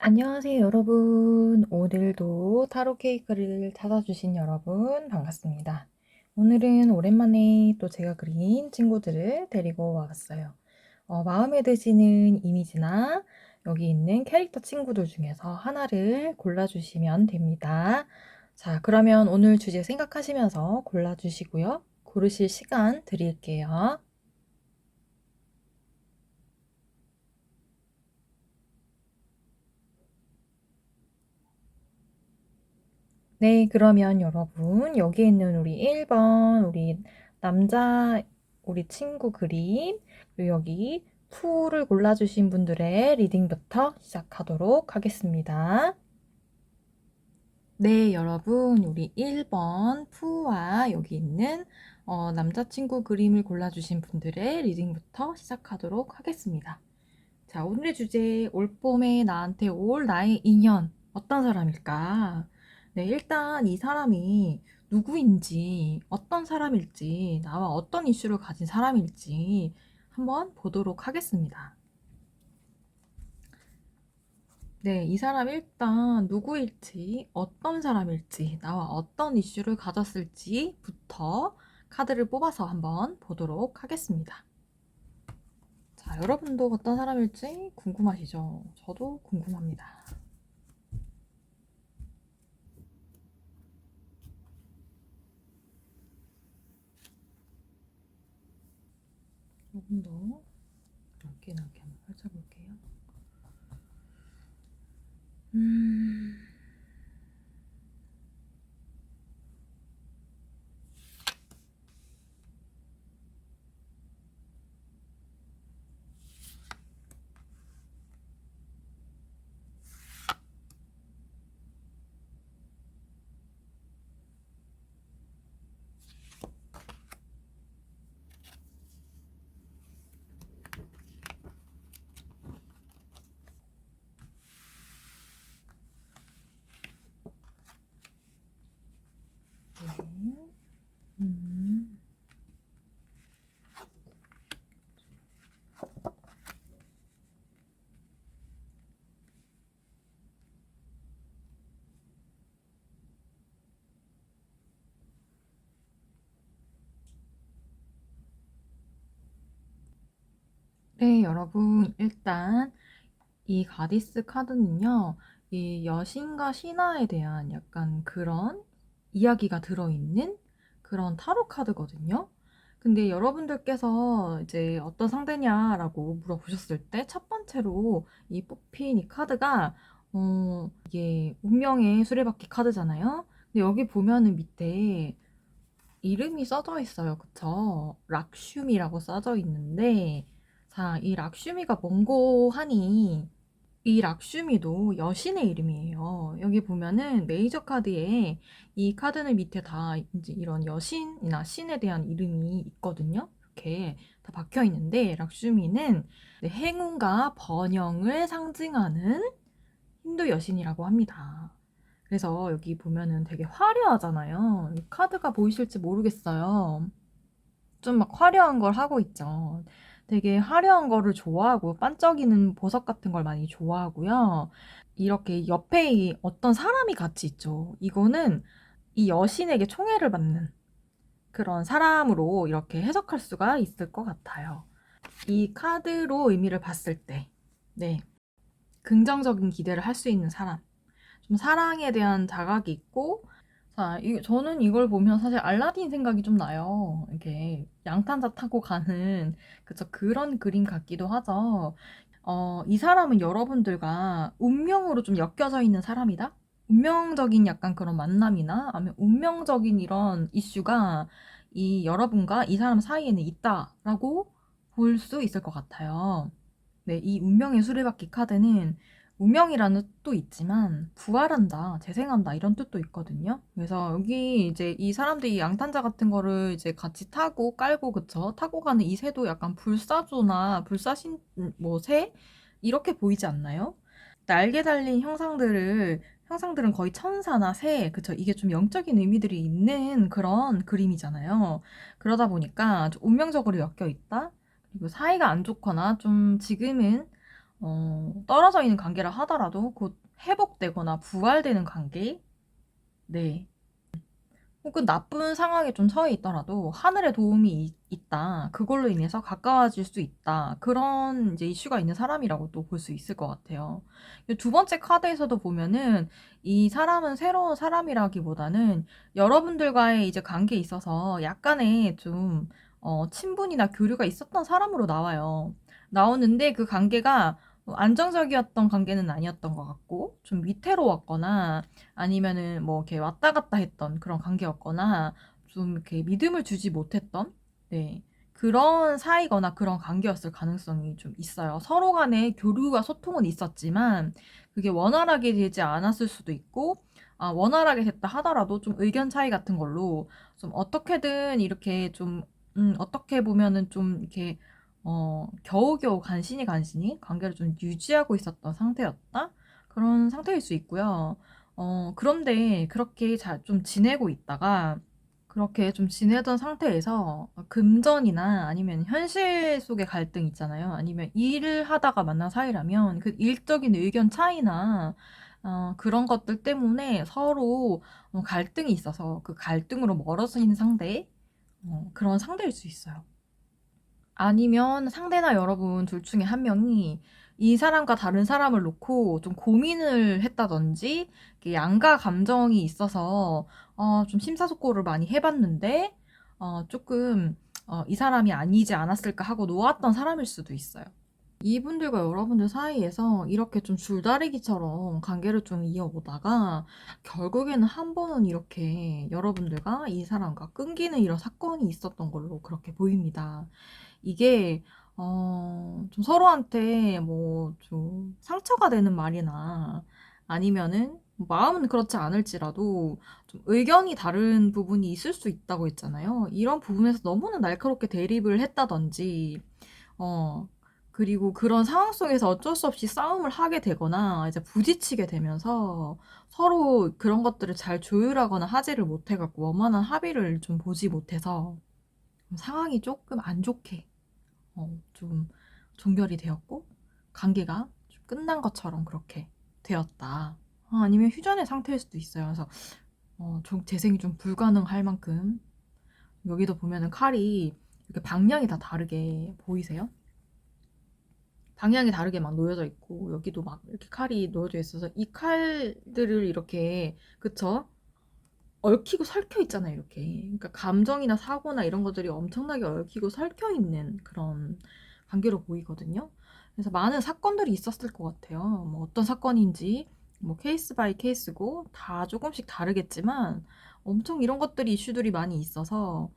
안녕하세요, 여러분. 오늘도 타로 케이크를 찾아주신 여러분, 반갑습니다. 오늘은 오랜만에 또 제가 그린 친구들을 데리고 와봤어요. 마음에 드시는 이미지나 여기 있는 캐릭터 친구들 중에서 하나를 골라주시면 됩니다. 자, 그러면 오늘 주제 생각하시면서 골라주시고요. 고르실 시간 드릴게요. 네, 그러면 여러분, 여기 있는 우리 1번, 우리 남자, 우리 친구 그림, 그리고 여기 푸를 골라주신 분들의 리딩부터 시작하도록 하겠습니다. 네, 여러분, 우리 1번 푸와 여기 있는 남자친구 그림을 골라주신 분들의 리딩부터 시작하도록 하겠습니다. 자, 오늘의 주제, 올봄에 나한테 올 나의 인연, 어떤 사람일까? 네, 일단 이 사람이 누구인지, 어떤 사람일지, 나와 어떤 이슈를 가진 사람일지 한번 보도록 하겠습니다. 네, 이 사람 일단 누구일지, 어떤 사람일지, 나와 어떤 이슈를 가졌을지부터 카드를 뽑아서 한번 보도록 하겠습니다. 자, 여러분도 어떤 사람일지 궁금하시죠? 저도 궁금합니다. 조금 더 넓게 넓게 한번 펼쳐볼게요. 음, 네. 음. 네, 여러분, 일단 이 가디스 카드는요, 이 여신과 신화에 대한 약간 그런 이야기가 들어있는 그런 타로 카드거든요. 근데 여러분들께서 이제 어떤 상대냐라고 물어보셨을 때 첫 번째로 이 뽑힌 이 카드가 이게 운명의 수레바퀴 카드잖아요. 근데 여기 보면은 밑에 이름이 써져 있어요. 그쵸? 락슈미라고 써져 있는데, 자, 이 락슈미가 뭔고 하니, 이 락슈미도 여신의 이름이에요. 여기 보면은 메이저 카드에 이 카드는 밑에 다 이제 이런 여신이나 신에 대한 이름이 있거든요. 이렇게 다 박혀 있는데, 락슈미는 행운과 번영을 상징하는 힌두 여신이라고 합니다. 그래서 여기 보면은 되게 화려하잖아요. 이 카드가 보이실지 모르겠어요. 좀 막 화려한 걸 하고 있죠. 되게 화려한 거를 좋아하고 반짝이는 보석 같은 걸 많이 좋아하고요. 이렇게 옆에 어떤 사람이 같이 있죠. 이거는 이 여신에게 총애를 받는 그런 사람으로 이렇게 해석할 수가 있을 것 같아요. 이 카드로 의미를 봤을 때, 네, 긍정적인 기대를 할 수 있는 사람. 좀 사랑에 대한 자각이 있고, 자, 저는 이걸 보면 사실 알라딘 생각이 좀 나요. 이렇게 양탄자 타고 가는, 그쵸, 그런 그림 같기도 하죠. 이 사람은 여러분들과 운명으로 좀 엮여져 있는 사람이다? 운명적인 약간 그런 만남이나 아니면 운명적인 이런 이슈가 이 여러분과 이 사람 사이에는 있다라고 볼 수 있을 것 같아요. 네, 이 운명의 수레바퀴 카드는 운명이라는 뜻도 있지만 부활한다, 재생한다 이런 뜻도 있거든요. 그래서 여기 이제 이 사람들이 양탄자 같은 거를 이제 같이 타고 깔고 그쵸? 타고 가는 이 새도 약간 불사조나 불사신 뭐 새 이렇게 보이지 않나요? 날개 달린 형상들은 거의 천사나 새, 그쵸? 이게 좀 영적인 의미들이 있는 그런 그림이잖아요. 그러다 보니까 좀 운명적으로 엮여 있다. 그리고 사이가 안 좋거나 좀 지금은 떨어져 있는 관계라 하더라도 곧 회복되거나 부활되는 관계? 네. 혹은 나쁜 상황에 좀 처해 있더라도 하늘의 도움이 있다. 그걸로 인해서 가까워질 수 있다. 그런 이제 이슈가 있는 사람이라고 또 볼 수 있을 것 같아요. 두 번째 카드에서도 보면은 이 사람은 새로운 사람이라기보다는 여러분들과의 이제 관계에 있어서 약간의 좀 친분이나 교류가 있었던 사람으로 나와요. 나오는데 그 관계가 안정적이었던 관계는 아니었던 것 같고 좀 위태로웠거나 아니면은 뭐 이렇게 왔다 갔다 했던 그런 관계였거나 좀 이렇게 믿음을 주지 못했던 네. 그런 사이거나 그런 관계였을 가능성이 좀 있어요. 서로 간에 교류와 소통은 있었지만 그게 원활하게 되지 않았을 수도 있고 원활하게 됐다 하더라도 좀 의견 차이 같은 걸로 좀 어떻게든 이렇게 좀 어떻게 보면은 좀 이렇게 겨우겨우 간신히 관계를 좀 유지하고 있었던 상태였다? 그런 상태일 수 있고요. 그런데 그렇게 좀 지내고 있다가 그렇게 좀 지내던 상태에서 금전이나 아니면 현실 속의 갈등 있잖아요. 아니면 일을 하다가 만난 사이라면 그 일적인 의견 차이나 그런 것들 때문에 서로 갈등이 있어서 그 갈등으로 멀어지는 상대, 그런 상대일 수 있어요. 아니면 상대나 여러분 둘 중에 한 명이 이 사람과 다른 사람을 놓고 좀 고민을 했다든지 양가 감정이 있어서 좀 심사숙고를 많이 해봤는데 조금 이 사람이 아니지 않았을까 하고 놓았던 사람일 수도 있어요. 이분들과 여러분들 사이에서 이렇게 좀 줄다리기처럼 관계를 좀 이어오다가 결국에는 한 번은 이렇게 여러분들과 이 사람과 끊기는 이런 사건이 있었던 걸로 그렇게 보입니다. 이게 좀 서로한테 뭐 좀 상처가 되는 말이나 아니면은 마음은 그렇지 않을지라도 좀 의견이 다른 부분이 있을 수 있다고 했잖아요. 이런 부분에서 너무나 날카롭게 대립을 했다든지 어 그리고 그런 상황 속에서 어쩔 수 없이 싸움을 하게 되거나 이제 부딪히게 되면서 서로 그런 것들을 잘 조율하거나 하지를 못해 갖고 원만한 합의를 좀 보지 못해서 상황이 조금 안 좋게 좀 종결이 되었고 관계가 좀 끝난 것처럼 그렇게 되었다. 아니면 휴전의 상태일 수도 있어요. 그래서 좀 재생이 좀 불가능할 만큼 여기도 보면은 칼이 이렇게 방향이 다 다르게 보이세요? 방향이 다르게 막 놓여져 있고 여기도 막 이렇게 칼이 놓여져 있어서 이 칼들을 이렇게 그쵸? 얽히고 설켜 있잖아요, 이렇게. 그러니까 감정이나 사고나 이런 것들이 엄청나게 얽히고 설켜 있는 그런 관계로 보이거든요. 그래서 많은 사건들이 있었을 것 같아요. 뭐 어떤 사건인지 뭐 케이스 바이 케이스고 다 조금씩 다르겠지만 엄청 이런 것들이 이슈들이 많이 있어서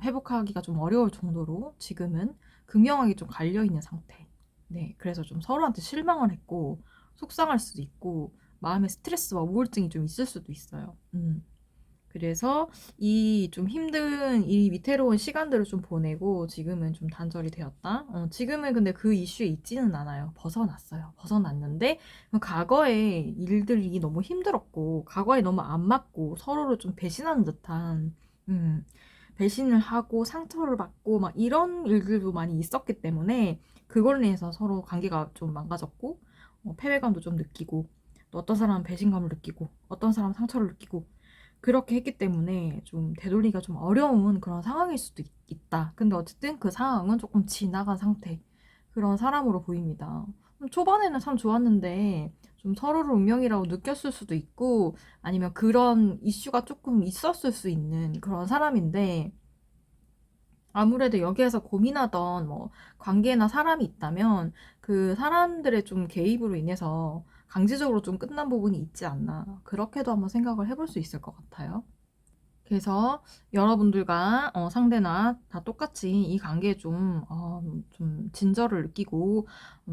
회복하기가 좀 어려울 정도로 지금은 극명하게 좀 갈려 있는 상태. 네, 그래서 좀 서로한테 실망을 했고 속상할 수도 있고 마음에 스트레스와 우울증이 좀 있을 수도 있어요. 그래서 이 좀 힘든 이 위태로운 시간들을 좀 보내고 지금은 좀 단절이 되었다. 지금은 근데 그 이슈에 있지는 않아요. 벗어났어요. 벗어났는데 과거의 일들이 너무 힘들었고 과거에 너무 안 맞고 서로를 좀 배신하는 듯한 배신을 하고 상처를 받고 막 이런 일들도 많이 있었기 때문에 그걸로 인해서 서로 관계가 좀 망가졌고 패배감도 좀 느끼고 또 어떤 사람은 배신감을 느끼고 어떤 사람은 상처를 느끼고 그렇게 했기 때문에 좀 되돌리기가 좀 어려운 그런 상황일 수도 있다. 근데 어쨌든 그 상황은 조금 지나간 상태. 그런 사람으로 보입니다. 초반에는 참 좋았는데 좀 서로를 운명이라고 느꼈을 수도 있고 아니면 그런 이슈가 조금 있었을 수 있는 그런 사람인데 아무래도 여기에서 고민하던 뭐 관계나 사람이 있다면 그 사람들의 좀 개입으로 인해서 강제적으로 좀 끝난 부분이 있지 않나. 그렇게도 한번 생각을 해볼 수 있을 것 같아요. 그래서 여러분들과 상대나 다 똑같이 이 관계에 좀 진저를 느끼고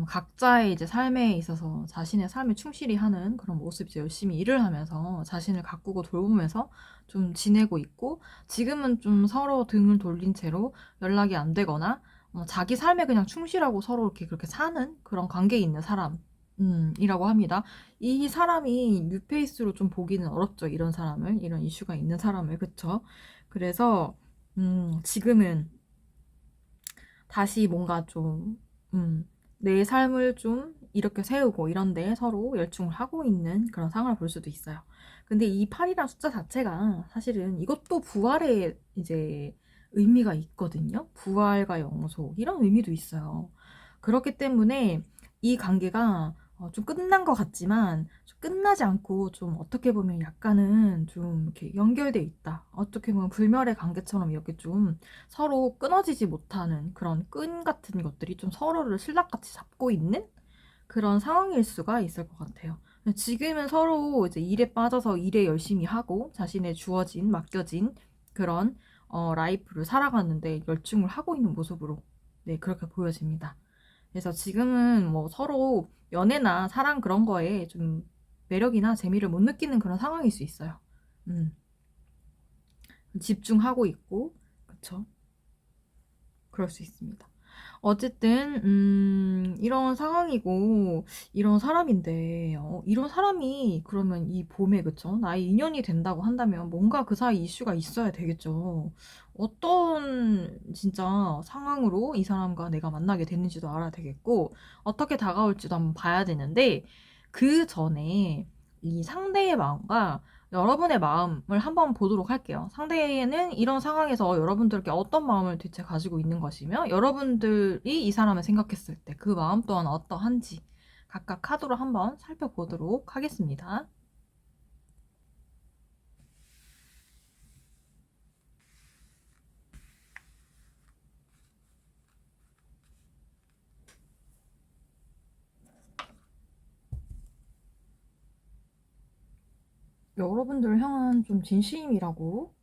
각자의 이제 삶에 있어서 자신의 삶에 충실히 하는 그런 모습 이제 열심히 일을 하면서 자신을 가꾸고 돌보면서 좀 지내고 있고 지금은 좀 서로 등을 돌린 채로 연락이 안 되거나 자기 삶에 그냥 충실하고 서로 이렇게 그렇게 사는 그런 관계에 있는 사람 이라고 합니다. 이 사람이 뉴페이스로 좀 보기는 어렵죠. 이런 사람을, 이런 이슈가 있는 사람을, 그쵸? 그래서, 지금은 다시 뭔가 좀, 내 삶을 좀 이렇게 세우고 이런데 서로 열중을 하고 있는 그런 상황을 볼 수도 있어요. 근데 이 8이란 숫자 자체가 사실은 이것도 부활의 이제 의미가 있거든요. 부활과 영속 이런 의미도 있어요. 그렇기 때문에 이 관계가 좀 끝난 것 같지만 좀 끝나지 않고 좀 어떻게 보면 약간은 좀 이렇게 연결돼 있다. 어떻게 보면 불멸의 관계처럼 이렇게 좀 서로 끊어지지 못하는 그런 끈 같은 것들이 좀 서로를 신랑같이 잡고 있는 그런 상황일 수가 있을 것 같아요. 지금은 서로 이제 일에 빠져서 일에 열심히 하고 자신의 주어진, 맡겨진 그런 라이프를 살아가는데 열중을 하고 있는 모습으로 네, 그렇게 보여집니다. 그래서 지금은 뭐 서로 연애나 사랑 그런 거에 좀 매력이나 재미를 못 느끼는 그런 상황일 수 있어요. 음, 집중하고 있고, 그쵸? 그럴 수 있습니다. 어쨌든 이런 상황이고 이런 사람인데 이런 사람이 그러면 이 봄에 그쵸? 나의 인연이 된다고 한다면 뭔가 그 사이 이슈가 있어야 되겠죠. 어떤 진짜 상황으로 이 사람과 내가 만나게 됐는지도 알아야 되겠고 어떻게 다가올지도 한번 봐야 되는데 그 전에 이 상대의 마음과 여러분의 마음을 한번 보도록 할게요. 상대는 이런 상황에서 여러분들께 어떤 마음을 대체 가지고 있는 것이며 여러분들이 이 사람을 생각했을 때 그 마음 또한 어떠한지 각각 카드로 한번 살펴보도록 하겠습니다. 여러분들을 향한 좀 진심이라고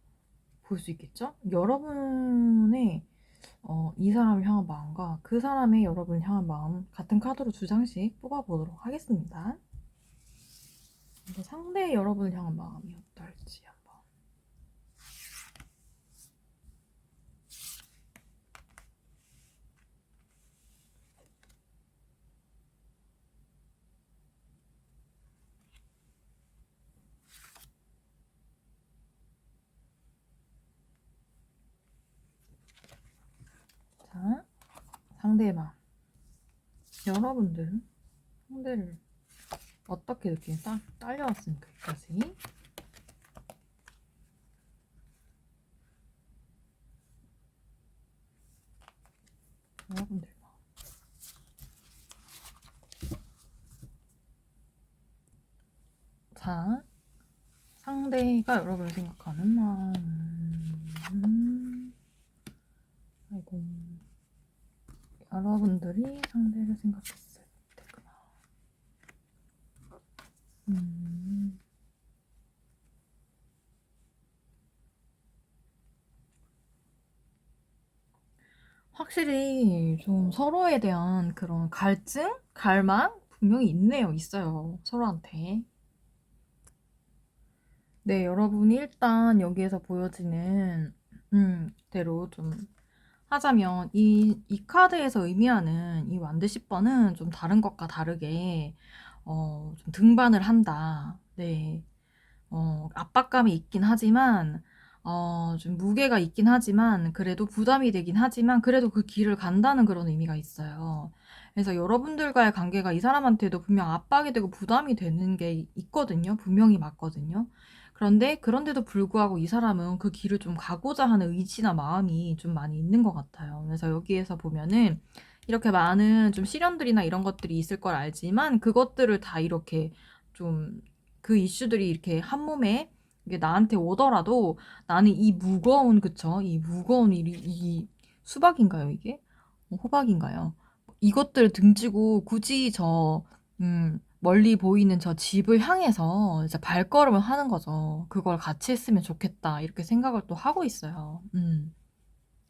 볼 수 있겠죠? 여러분의 이 사람을 향한 마음과 그 사람의 여러분을 향한 마음 같은 카드로 두 장씩 뽑아보도록 하겠습니다. 상대의 여러분을 향한 마음이 어떨지 한번. 자, 상대의 마음. 여러분들은 상대를 어떻게 이렇게 딸려왔습니까? 여기까지. 여러분들 마음. 자, 상대가 여러분을 생각하는 마음. 아이고. 여러분들이 상대를 생각했을 때구나. 확실히 좀 서로에 대한 그런 갈증? 갈망? 분명히 있네요. 있어요. 서로한테. 네, 여러분이 일단 여기에서 보여지는 대로 좀 하자면 이 카드에서 의미하는 이 완드 10번은 좀 다른 것과 다르게 좀 등반을 한다. 네. 압박감이 있긴 하지만 좀 무게가 있긴 하지만 그래도 부담이 되긴 하지만 그래도 그 길을 간다는 그런 의미가 있어요. 그래서 여러분들과의 관계가 이 사람한테도 분명 압박이 되고 부담이 되는 게 있거든요. 분명히 맞거든요. 그런데 그런데도 불구하고 이 사람은 그 길을 좀 가고자 하는 의지나 마음이 좀 많이 있는 것 같아요. 그래서 여기에서 보면은 이렇게 많은 좀 시련들이나 이런 것들이 있을 걸 알지만 그것들을 다 이렇게 좀 그 이슈들이 이렇게 한 몸에 이게 나한테 오더라도 나는 이 무거운 그쵸? 이 무거운 이 수박인가요 이게? 호박인가요? 이것들을 등지고 굳이 저 멀리 보이는 저 집을 향해서 이제 발걸음을 하는 거죠. 그걸 같이 했으면 좋겠다 이렇게 생각을 또 하고 있어요.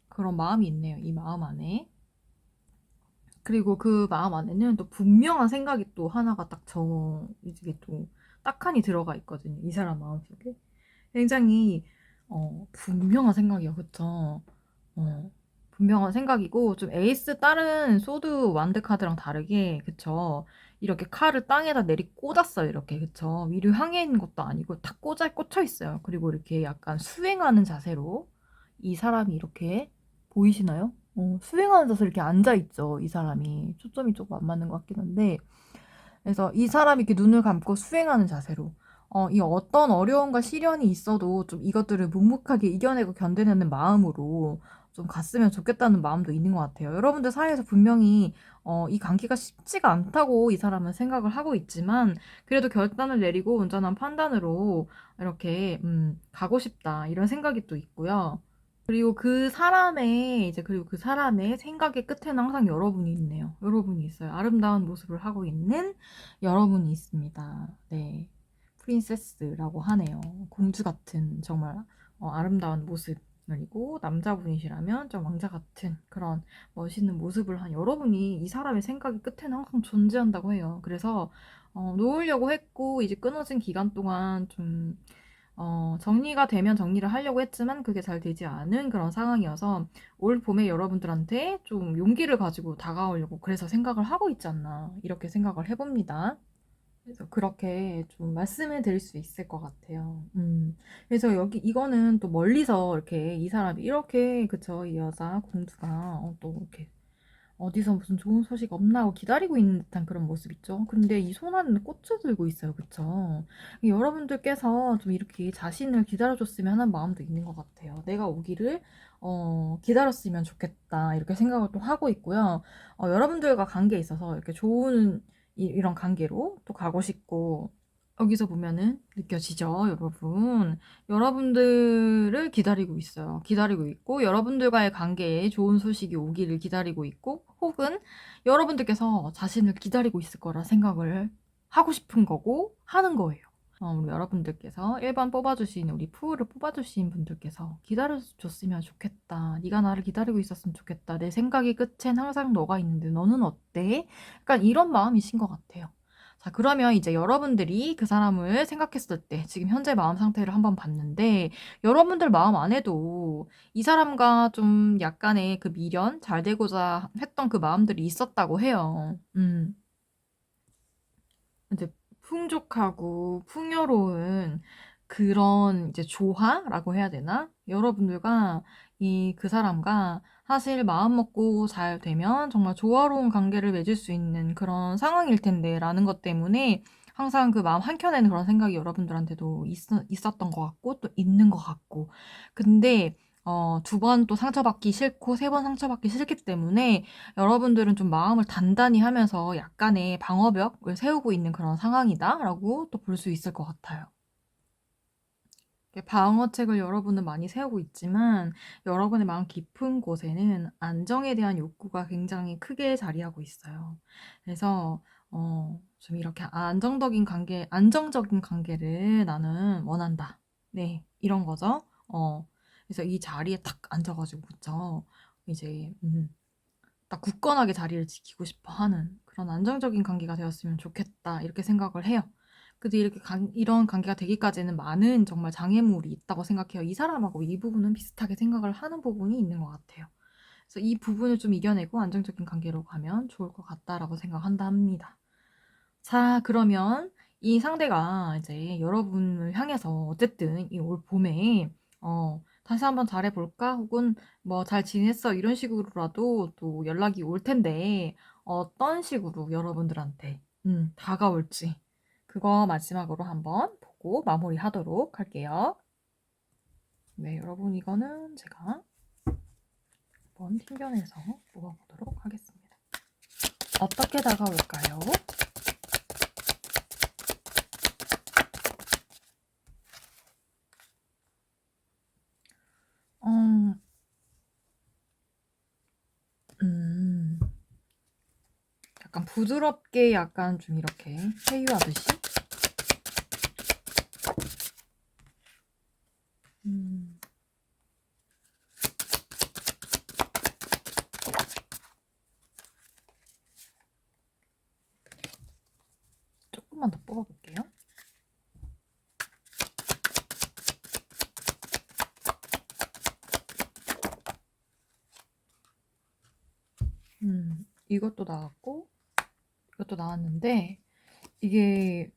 그런 마음이 있네요. 이 마음 안에. 그리고 그 마음 안에는 또 분명한 생각이 또 하나가 딱 이게 또 딱하니 들어가 있거든요. 이 사람 마음속에. 굉장히 분명한 생각이요. 그쵸? 분명한 생각이고 좀 에이스 다른 소드 완드 카드랑 다르게 그쵸? 이렇게 칼을 땅에다 내리 꽂았어요. 이렇게 그쵸? 위를 향해 있는 것도 아니고 딱 꽂혀 있어요. 그리고 이렇게 약간 수행하는 자세로 이 사람이 이렇게 보이시나요? 수행하는 자세로 이렇게 앉아있죠. 이 사람이. 초점이 조금 안 맞는 것 같긴 한데. 그래서 이 사람이 이렇게 눈을 감고 수행하는 자세로. 이 어떤 어려움과 시련이 있어도 좀 이것들을 묵묵하게 이겨내고 견뎌내는 마음으로 좀 갔으면 좋겠다는 마음도 있는 것 같아요. 여러분들 사이에서 분명히 이 관계가 쉽지가 않다고 이 사람은 생각을 하고 있지만 그래도 결단을 내리고 온전한 판단으로 이렇게 가고 싶다 이런 생각이 또 있고요. 그리고 그 사람의 생각의 끝에는 항상 여러분이 있네요. 여러분이 있어요. 아름다운 모습을 하고 있는 여러분이 있습니다. 네. 프린세스라고 하네요. 공주 같은 정말 아름다운 모습. 그리고 남자분이시라면 좀 왕자 같은 그런 멋있는 모습을 한 여러분이 이 사람의 생각의 끝에는 항상 존재한다고 해요. 그래서 놓으려고 했고 이제 끊어진 기간 동안 좀 정리가 되면 정리를 하려고 했지만 그게 잘 되지 않은 그런 상황이어서 올 봄에 여러분들한테 좀 용기를 가지고 다가오려고 그래서 생각을 하고 있지 않나 이렇게 생각을 해봅니다. 그래서 그렇게 좀 말씀을 드릴 수 있을 것 같아요. 그래서 여기 이거는 또 멀리서 이렇게 이 사람이 이렇게 그쵸 이 여자 공주가 또 이렇게 어디서 무슨 좋은 소식 없나 하고 기다리고 있는 듯한 그런 모습 있죠. 근데 이 손 안에 꽃을 들고 있어요. 그쵸? 여러분들께서 좀 이렇게 자신을 기다려줬으면 하는 마음도 있는 것 같아요. 내가 오기를 기다렸으면 좋겠다. 이렇게 생각을 또 하고 있고요. 여러분들과 관계에 있어서 이렇게 좋은 이런 관계로 또 가고 싶고 여기서 보면은 느껴지죠, 여러분. 여러분들을 기다리고 있어요. 기다리고 있고, 여러분들과의 관계에 좋은 소식이 오기를 기다리고 있고, 혹은 여러분들께서 자신을 기다리고 있을 거라 생각을 하고 싶은 거고, 하는 거예요. 우리 여러분들께서 1번 뽑아주신 우리 푸우를 뽑아주신 분들께서 기다려줬으면 좋겠다. 네가 나를 기다리고 있었으면 좋겠다. 내 생각의 끝엔 항상 너가 있는데 너는 어때? 약간 이런 마음이신 것 같아요. 자, 그러면 이제 여러분들이 그 사람을 생각했을 때 지금 현재 마음 상태를 한번 봤는데 여러분들 마음 안에도 이 사람과 좀 약간의 그 미련, 잘 되고자 했던 그 마음들이 있었다고 해요. 이제 풍족하고 풍요로운 그런 이제 조화라고 해야 되나? 여러분들과 그 사람과 사실 마음 먹고 잘 되면 정말 조화로운 관계를 맺을 수 있는 그런 상황일 텐데 라는 것 때문에 항상 그 마음 한켠에는 그런 생각이 여러분들한테도 있었던 것 같고 또 있는 것 같고 근데 두 번 또 상처받기 싫고 세 번 상처받기 싫기 때문에 여러분들은 좀 마음을 단단히 하면서 약간의 방어벽을 세우고 있는 그런 상황이다라고 또 볼 수 있을 것 같아요. 방어책을 여러분은 많이 세우고 있지만 여러분의 마음 깊은 곳에는 안정에 대한 욕구가 굉장히 크게 자리하고 있어요. 그래서 좀 이렇게 안정적인 관계를 나는 원한다. 네, 이런 거죠. 그래서 이 자리에 딱 앉아가지고 그쵸. 이제 딱 굳건하게 자리를 지키고 싶어 하는 그런 안정적인 관계가 되었으면 좋겠다 이렇게 생각을 해요. 근데 이런 관계가 되기까지는 많은 정말 장애물이 있다고 생각해요. 이 사람하고 이 부분은 비슷하게 생각을 하는 부분이 있는 것 같아요. 그래서 이 부분을 좀 이겨내고 안정적인 관계로 가면 좋을 것 같다라고 생각한다 합니다. 자, 그러면 이 상대가 이제 여러분을 향해서 어쨌든 이 올 봄에 다시 한번 잘해볼까? 혹은 뭐 잘 지냈어? 이런 식으로라도 또 연락이 올 텐데 어떤 식으로 여러분들한테 다가올지 그거 마지막으로 한번 보고 마무리하도록 할게요. 네, 여러분 이거는 제가 한번 튕겨내서 뽑아보도록 하겠습니다. 어떻게 다가올까요? 음, 음, 약간 부드럽게 약간 좀 이렇게 회유하듯이 음, 조금만 더 뽑아볼게요. 이것도 나왔고 이것도 나왔는데 이게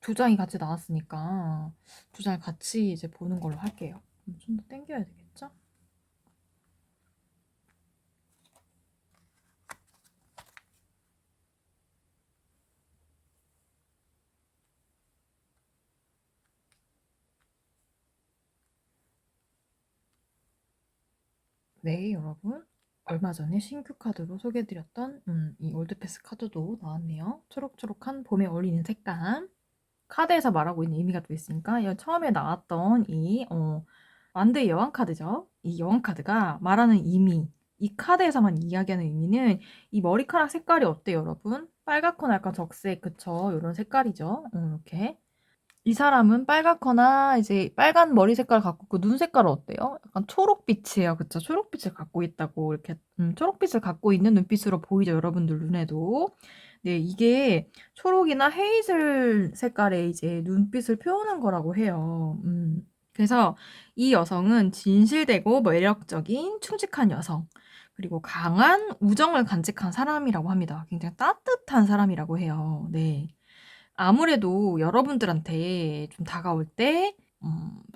두 장이 같이 나왔으니까 두 장을 같이 이제 보는 걸로 할게요. 좀 더 당겨야 되겠죠? 네, 여러분. 얼마 전에 신규 카드로 소개해드렸던 이 올드패스 카드도 나왔네요. 초록초록한 봄에 어울리는 색감. 카드에서 말하고 있는 의미가 또 있으니까 처음에 나왔던 이 만드의 여왕 카드죠. 이 여왕 카드가 말하는 의미, 이 카드에서만 이야기하는 의미는 이 머리카락 색깔이 어때요, 여러분? 빨갛거나 약간 적색, 그쵸? 이런 색깔이죠. 이렇게. 이 사람은 빨갛거나 이제 빨간 머리 색깔을 갖고 있고 눈 색깔은 어때요? 약간 초록빛이에요. 그쵸? 초록빛을 갖고 있다고 이렇게 초록빛을 갖고 있는 눈빛으로 보이죠, 여러분들 눈에도. 네, 이게 초록이나 헤이즐 색깔의 이제 눈빛을 표현한 거라고 해요. 그래서 이 여성은 진실되고 매력적인 충직한 여성, 그리고 강한 우정을 간직한 사람이라고 합니다. 굉장히 따뜻한 사람이라고 해요. 네. 아무래도 여러분들한테 좀 다가올 때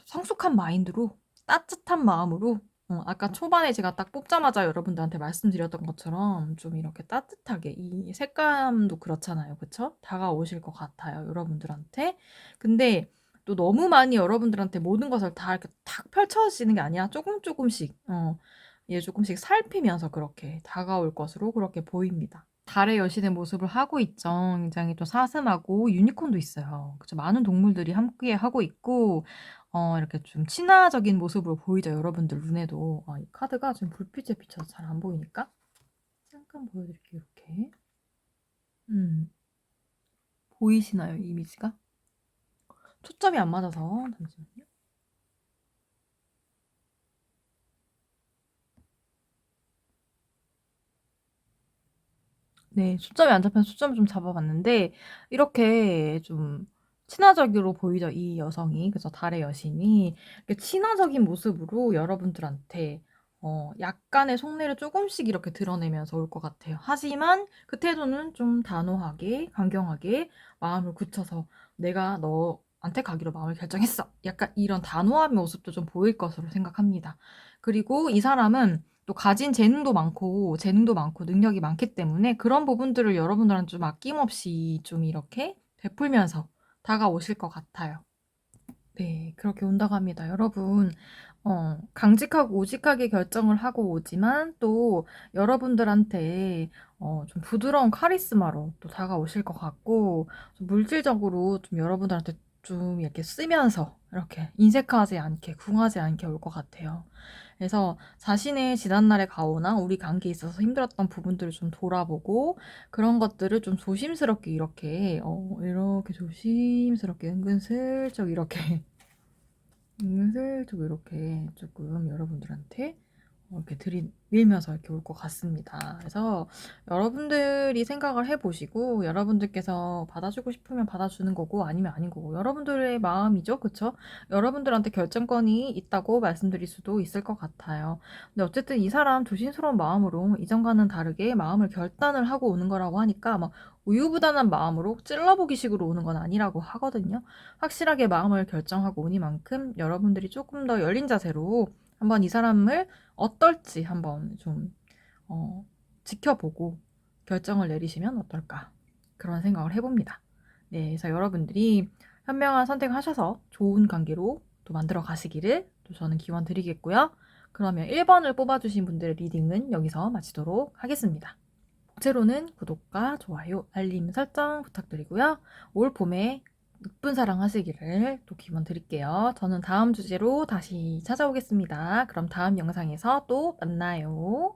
성숙한 마인드로 따뜻한 마음으로 아까 초반에 제가 딱 뽑자마자 여러분들한테 말씀드렸던 것처럼 좀 이렇게 따뜻하게 이 색감도 그렇잖아요. 그쵸? 다가오실 것 같아요. 여러분들한테. 근데 또 너무 많이 여러분들한테 모든 것을 다 이렇게 탁 펼쳐지는 게 아니라 조금씩 예, 조금씩 살피면서 그렇게 다가올 것으로 그렇게 보입니다. 달의 여신의 모습을 하고 있죠. 굉장히 또 사슴하고 유니콘도 있어요. 그쵸? 많은 동물들이 함께 하고 있고 이렇게 좀 친화적인 모습으로 보이죠. 여러분들 눈에도. 이 카드가 지금 불빛에 비춰서 잘 안 보이니까 잠깐 보여드릴게요. 이렇게. 보이시나요? 이 이미지가? 초점이 안 맞아서 잠시만요. 네, 초점이 안 잡혀서 초점을 좀 잡아봤는데 이렇게 좀 친화적으로 보이죠, 이 여성이. 그래서 달의 여신이 이렇게 친화적인 모습으로 여러분들한테 약간의 속내를 조금씩 이렇게 드러내면서 올 것 같아요. 하지만 그 태도는 좀 단호하게, 강경하게 마음을 굳혀서 내가 너한테 가기로 마음을 결정했어. 약간 이런 단호한 모습도 좀 보일 것으로 생각합니다. 그리고 이 사람은 또 가진 재능도 많고 능력이 많기 때문에 그런 부분들을 여러분들한테 좀 아낌없이 좀 이렇게 베풀면서 다가오실 것 같아요. 네, 그렇게 온다고 합니다. 여러분, 강직하고 우직하게 결정을 하고 오지만 또 여러분들한테 좀 부드러운 카리스마로 또 다가오실 것 같고, 좀 물질적으로 좀 여러분들한테 좀 이렇게 쓰면서 이렇게 인색하지 않게, 궁하지 않게 올 것 같아요. 그래서 자신의 지난날의 가오나 우리 관계에 있어서 힘들었던 부분들을 좀 돌아보고 그런 것들을 좀 조심스럽게 이렇게 조심스럽게 은근슬쩍 이렇게 슬쩍 이렇게 조금 여러분들한테 이렇게 들이밀면서 이렇게 올 것 같습니다. 그래서 여러분들이 생각을 해보시고 여러분들께서 받아주고 싶으면 받아주는 거고 아니면 아닌 거고 여러분들의 마음이죠. 그쵸? 여러분들한테 결정권이 있다고 말씀드릴 수도 있을 것 같아요. 근데 어쨌든 이 사람 조심스러운 마음으로 이전과는 다르게 마음을 결단을 하고 오는 거라고 하니까 막 우유부단한 마음으로 찔러보기 식으로 오는 건 아니라고 하거든요. 확실하게 마음을 결정하고 오니만큼 여러분들이 조금 더 열린 자세로 한번 이 사람을 어떨지 한번 좀 지켜보고 결정을 내리시면 어떨까 그런 생각을 해봅니다. 네, 그래서 여러분들이 현명한 선택을 하셔서 좋은 관계로 또 만들어 가시기를 또 저는 기원 드리겠고요. 그러면 1번을 뽑아주신 분들의 리딩은 여기서 마치도록 하겠습니다. 복제로는 구독과 좋아요, 알림 설정 부탁드리고요. 올 봄에 이쁜 사랑 하시기를 또 기원 드릴게요. 저는 다음 주제로 다시 찾아오겠습니다. 그럼 다음 영상에서 또 만나요.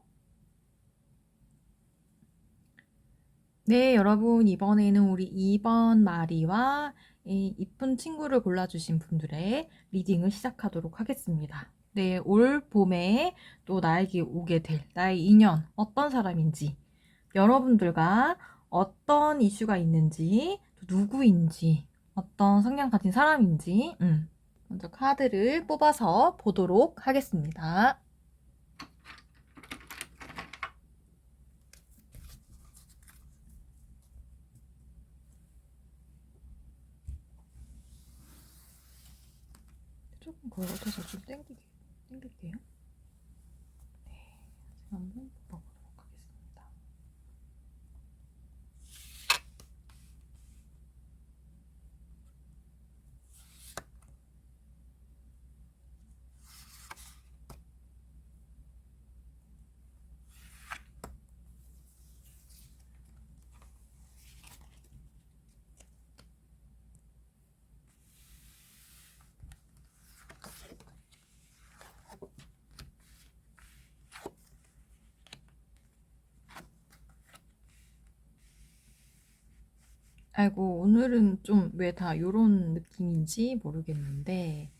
네, 여러분, 이번에는 우리 2번 마리와 이 이쁜 친구를 골라주신 분들의 리딩을 시작하도록 하겠습니다. 네, 올 봄에 또 나에게 오게 될 나의 인연, 어떤 사람인지, 여러분들과 어떤 이슈가 있는지, 또 누구인지, 어떤 성향 가진 사람인지, 먼저 카드를 뽑아서 보도록 하겠습니다. 조금 걸어서 좀 땡길게요. 네, 한번 뽑아보도록 하겠습니다. 아이고, 오늘은 좀 왜 다 요런 느낌인지 모르겠는데,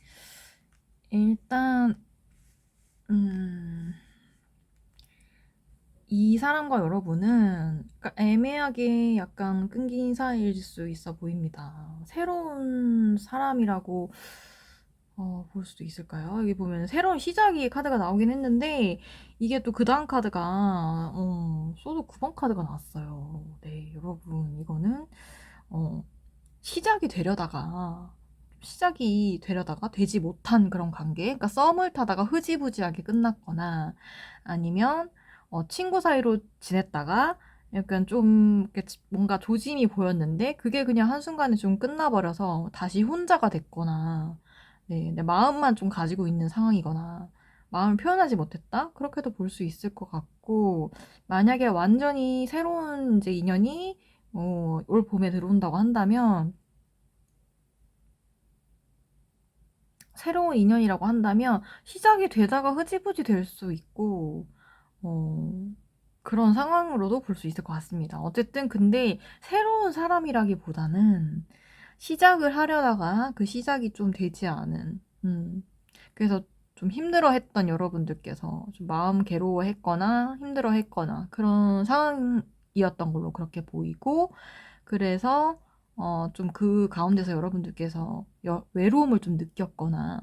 일단, 음, 이 사람과 여러분은 그러니까 애매하게 약간 끊긴 사이일 수 있어 보입니다. 새로운 사람이라고 볼 수도 있을까요? 여기 보면 새로운 시작이 카드가 나오긴 했는데 이게 또 그 다음 카드가 소드 9번 카드가 나왔어요. 네, 여러분 이거는 어, 시작이 되려다가 되지 못한 그런 관계, 그러니까 썸을 타다가 흐지부지하게 끝났거나 아니면 친구 사이로 지냈다가 약간 좀 이렇게 뭔가 조짐이 보였는데 그게 그냥 한순간에 좀 끝나버려서 다시 혼자가 됐거나 네, 내 마음만 좀 가지고 있는 상황이거나 마음을 표현하지 못했다? 그렇게도 볼 수 있을 것 같고 만약에 완전히 새로운 이제 인연이 올 봄에 들어온다고 한다면 새로운 인연이라고 한다면 시작이 되다가 흐지부지 될 수 있고 어, 그런 상황으로도 볼 수 있을 것 같습니다. 어쨌든 근데 새로운 사람이라기보다는 시작을 하려다가 그 시작이 좀 되지 않은 그래서 좀 힘들어했던 여러분들께서 좀 마음 괴로워했거나 힘들어했거나 그런 상황이었던 걸로 그렇게 보이고 그래서 좀 그 가운데서 여러분들께서 외로움을 좀 느꼈거나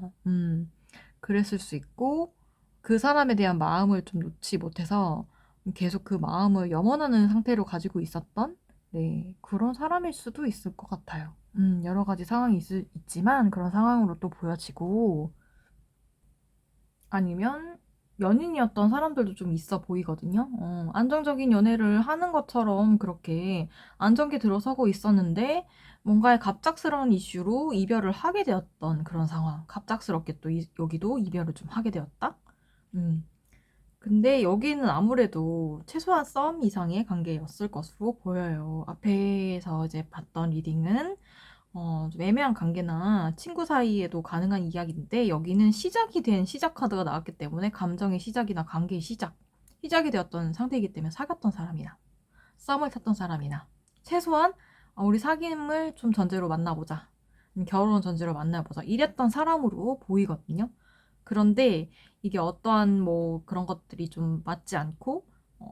그랬을 수 있고 그 사람에 대한 마음을 좀 놓지 못해서 계속 그 마음을 염원하는 상태로 가지고 있었던 네, 그런 사람일 수도 있을 것 같아요. 여러 가지 상황이 있지만 그런 상황으로 또 보여지고 아니면 연인이었던 사람들도 좀 있어 보이거든요. 안정적인 연애를 하는 것처럼 그렇게 안정기 들어서고 있었는데 뭔가의 갑작스러운 이슈로 이별을 하게 되었던 그런 상황. 갑작스럽게 또 여기도 이별을 좀 하게 되었다. 음. 근데 여기는 아무래도 최소한 썸 이상의 관계였을 것으로 보여요. 앞에서 이제 봤던 리딩은 좀 애매한 관계나 친구 사이에도 가능한 이야기인데 여기는 시작이 된 시작 카드가 나왔기 때문에 감정의 시작이나 관계의 시작이 되었던 상태이기 때문에 사귀었던 사람이나 썸을 탔던 사람이나 최소한 우리 사귐을 좀 전제로 만나보자. 결혼 전제로 만나보자. 이랬던 사람으로 보이거든요. 그런데 이게 어떠한 뭐 그런 것들이 좀 맞지 않고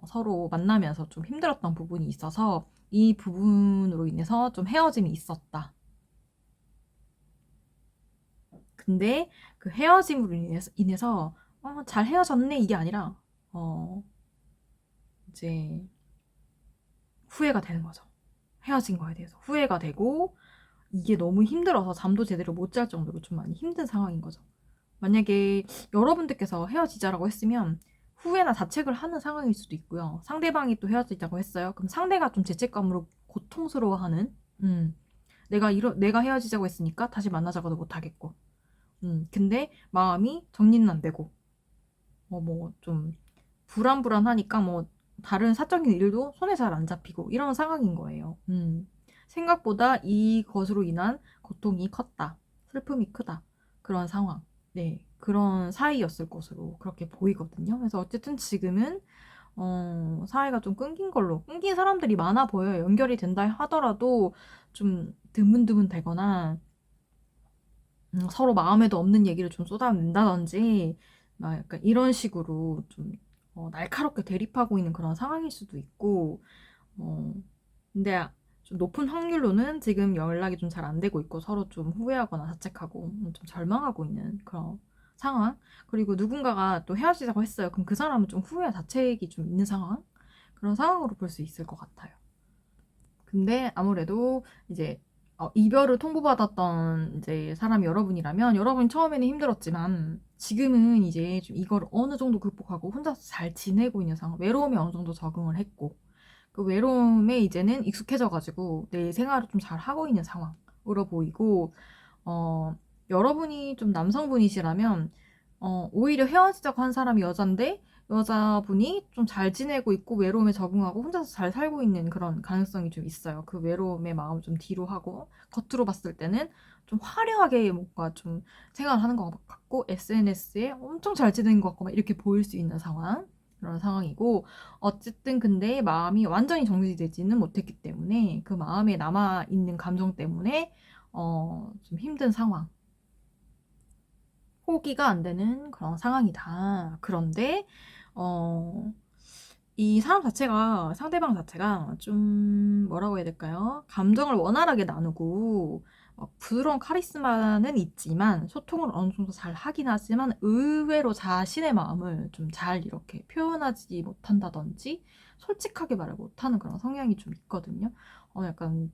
서로 만나면서 좀 힘들었던 부분이 있어서 이 부분으로 인해서 좀 헤어짐이 있었다. 근데 그 헤어짐으로 인해서 잘 헤어졌네 이게 아니라 어, 이제 후회가 되는 거죠. 헤어진 거에 대해서 후회가 되고 이게 너무 힘들어서 잠도 제대로 못 잘 정도로 좀 많이 힘든 상황인 거죠. 만약에 여러분들께서 헤어지자라고 했으면 후회나 자책을 하는 상황일 수도 있고요. 상대방이 또 헤어지자고 했어요. 그럼 상대가 좀 죄책감으로 고통스러워하는 내가 헤어지자고 했으니까 다시 만나자고도 못 하겠고 근데 마음이 정리는 안 되고 뭐 좀 불안불안하니까 뭐 다른 사적인 일도 손에 잘 안 잡히고 이런 상황인 거예요. 생각보다 이것으로 인한 고통이 컸다. 슬픔이 크다. 그런 상황. 네. 그런 사이였을 것으로 그렇게 보이거든요. 그래서 어쨌든 지금은 사이가 좀 끊긴 사람들이 많아 보여요. 연결이 된다 하더라도 좀 드문드문 되거나 서로 마음에도 없는 얘기를 좀 쏟아낸다든지 막 약간 이런 식으로 좀 날카롭게 대립하고 있는 그런 상황일 수도 있고 어, 근데 좀 높은 확률로는 지금 연락이 좀 잘 안 되고 있고 서로 좀 후회하거나 자책하고 좀 절망하고 있는 그런 상황. 그리고 누군가가 또 헤어지자고 했어요. 그럼 그 사람은 좀 후회와 자책이 좀 있는 상황? 그런 상황으로 볼 수 있을 것 같아요. 근데 아무래도 이제 이별을 통보받았던 이제 사람이 여러분이라면 여러분이 처음에는 힘들었지만 지금은 이제 좀 이걸 어느 정도 극복하고 혼자서 잘 지내고 있는 상황, 외로움에 어느 정도 적응을 했고 그 외로움에 이제는 익숙해져가지고 내 생활을 좀 잘 하고 있는 상황으로 보이고 어, 여러분이 좀 남성분이시라면 오히려 헤어지자고 한 사람이 여잔데 여자분이 좀 잘 지내고 있고 외로움에 적응하고 혼자서 잘 살고 있는 그런 가능성이 좀 있어요. 그 외로움의 마음을 좀 뒤로 하고 겉으로 봤을 때는 좀 화려하게 뭔가 좀 생활하는 것 같고 SNS에 엄청 잘 지내는 것 같고 막 이렇게 보일 수 있는 상황. 그런 상황이고, 어쨌든 근데 마음이 완전히 정리되지는 못했기 때문에 그 마음에 남아있는 감정 때문에 좀 힘든 상황, 포기가 안 되는 그런 상황이다. 그런데 어, 이 사람 자체가, 상대방 자체가 좀 뭐라고 해야 될까요? 감정을 원활하게 나누고 부드러운 카리스마는 있지만 소통을 어느 정도 잘 하긴 하지만 의외로 자신의 마음을 좀 잘 이렇게 표현하지 못한다든지 솔직하게 말을 못하는 그런 성향이 좀 있거든요. 약간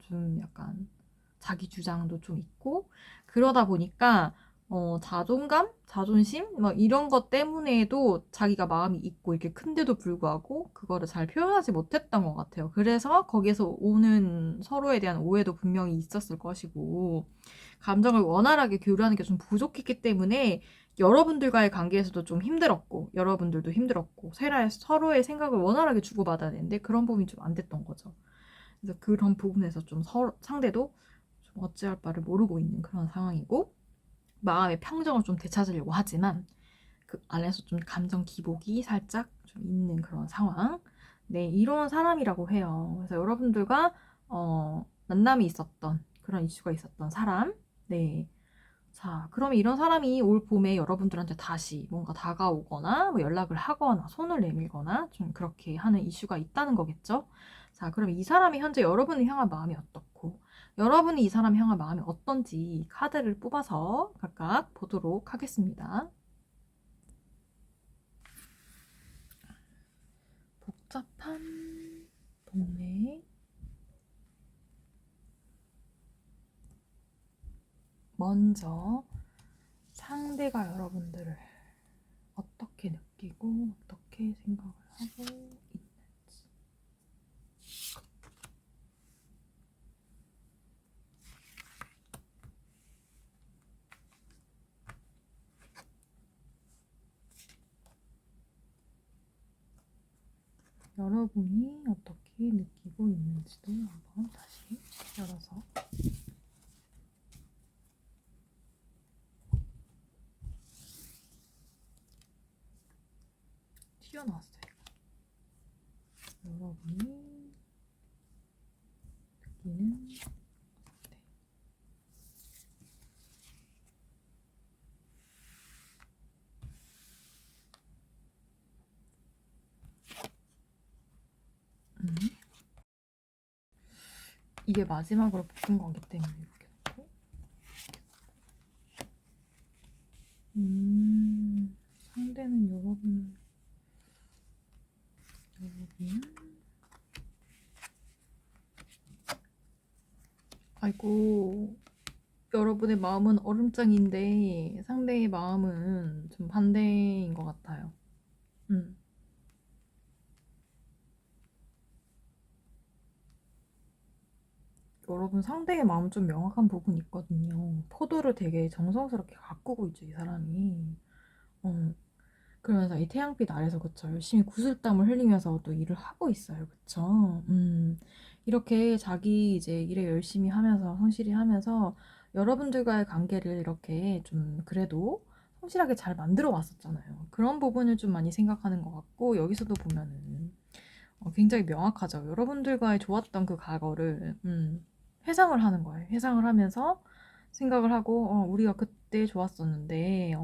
자기 주장도 좀 있고 그러다 보니까 자존감, 자존심, 막 이런 것 때문에도 자기가 마음이 있고 이렇게 큰데도 불구하고 그거를 잘 표현하지 못했던 것 같아요. 그래서 거기에서 오는 서로에 대한 오해도 분명히 있었을 것이고, 감정을 원활하게 교류하는 게 좀 부족했기 때문에 여러분들과의 관계에서도 좀 힘들었고, 여러분들도 힘들었고, 서로의 생각을 원활하게 주고받아야 되는데 그런 부분이 좀 안 됐던 거죠. 그래서 그런 부분에서 좀 상대도 좀 어찌할 바를 모르고 있는 그런 상황이고, 마음의 평정을 좀 되찾으려고 하지만 그 안에서 좀 감정 기복이 살짝 좀 있는 그런 상황. 네, 이런 사람이라고 해요. 그래서 여러분들과 만남이 있었던 그런 이슈가 있었던 사람. 네. 자, 그럼 이런 사람이 올 봄에 여러분들한테 다시 뭔가 다가오거나 뭐 연락을 하거나 손을 내밀거나 좀 그렇게 하는 이슈가 있다는 거겠죠? 자, 그럼 이 사람이 현재 여러분을 향한 마음이 어떻고 여러분이 이 사람 향한 마음이 어떤지 카드를 뽑아서 각각 보도록 하겠습니다. 복잡한 동네. 먼저 상대가 여러분들을 어떻게 느끼고 어떻게 생각을 하고 있는지. 여러분이 어떻게 느끼고 있는지도 한번 다시 열어서 튀어나왔어요. 여러분이 느끼는 이게 마지막으로 뽑은 거기 때문에 이렇게 놓고 상대는 여러분은 아이고, 여러분의 마음은 얼음장인데 상대의 마음은 좀 반대인 것 같아요. 음. 여러분 상대의 마음 좀 명확한 부분이 있거든요. 포도를 되게 정성스럽게 가꾸고 있죠, 이 사람이. 어. 그러면서 이 태양빛 아래서 그쵸, 열심히 구슬땀을 흘리면서 또 일을 하고 있어요, 그쵸. 이렇게 자기 이제 일에 열심히 하면서 성실히 하면서 여러분들과의 관계를 이렇게 좀 그래도 성실하게 잘 만들어 왔었잖아요. 그런 부분을 좀 많이 생각하는 것 같고, 여기서도 보면은 굉장히 명확하죠. 여러분들과의 좋았던 그 과거를 회상을 하는 거예요. 회상을 하면서 생각을 하고 우리가 그때 좋았었는데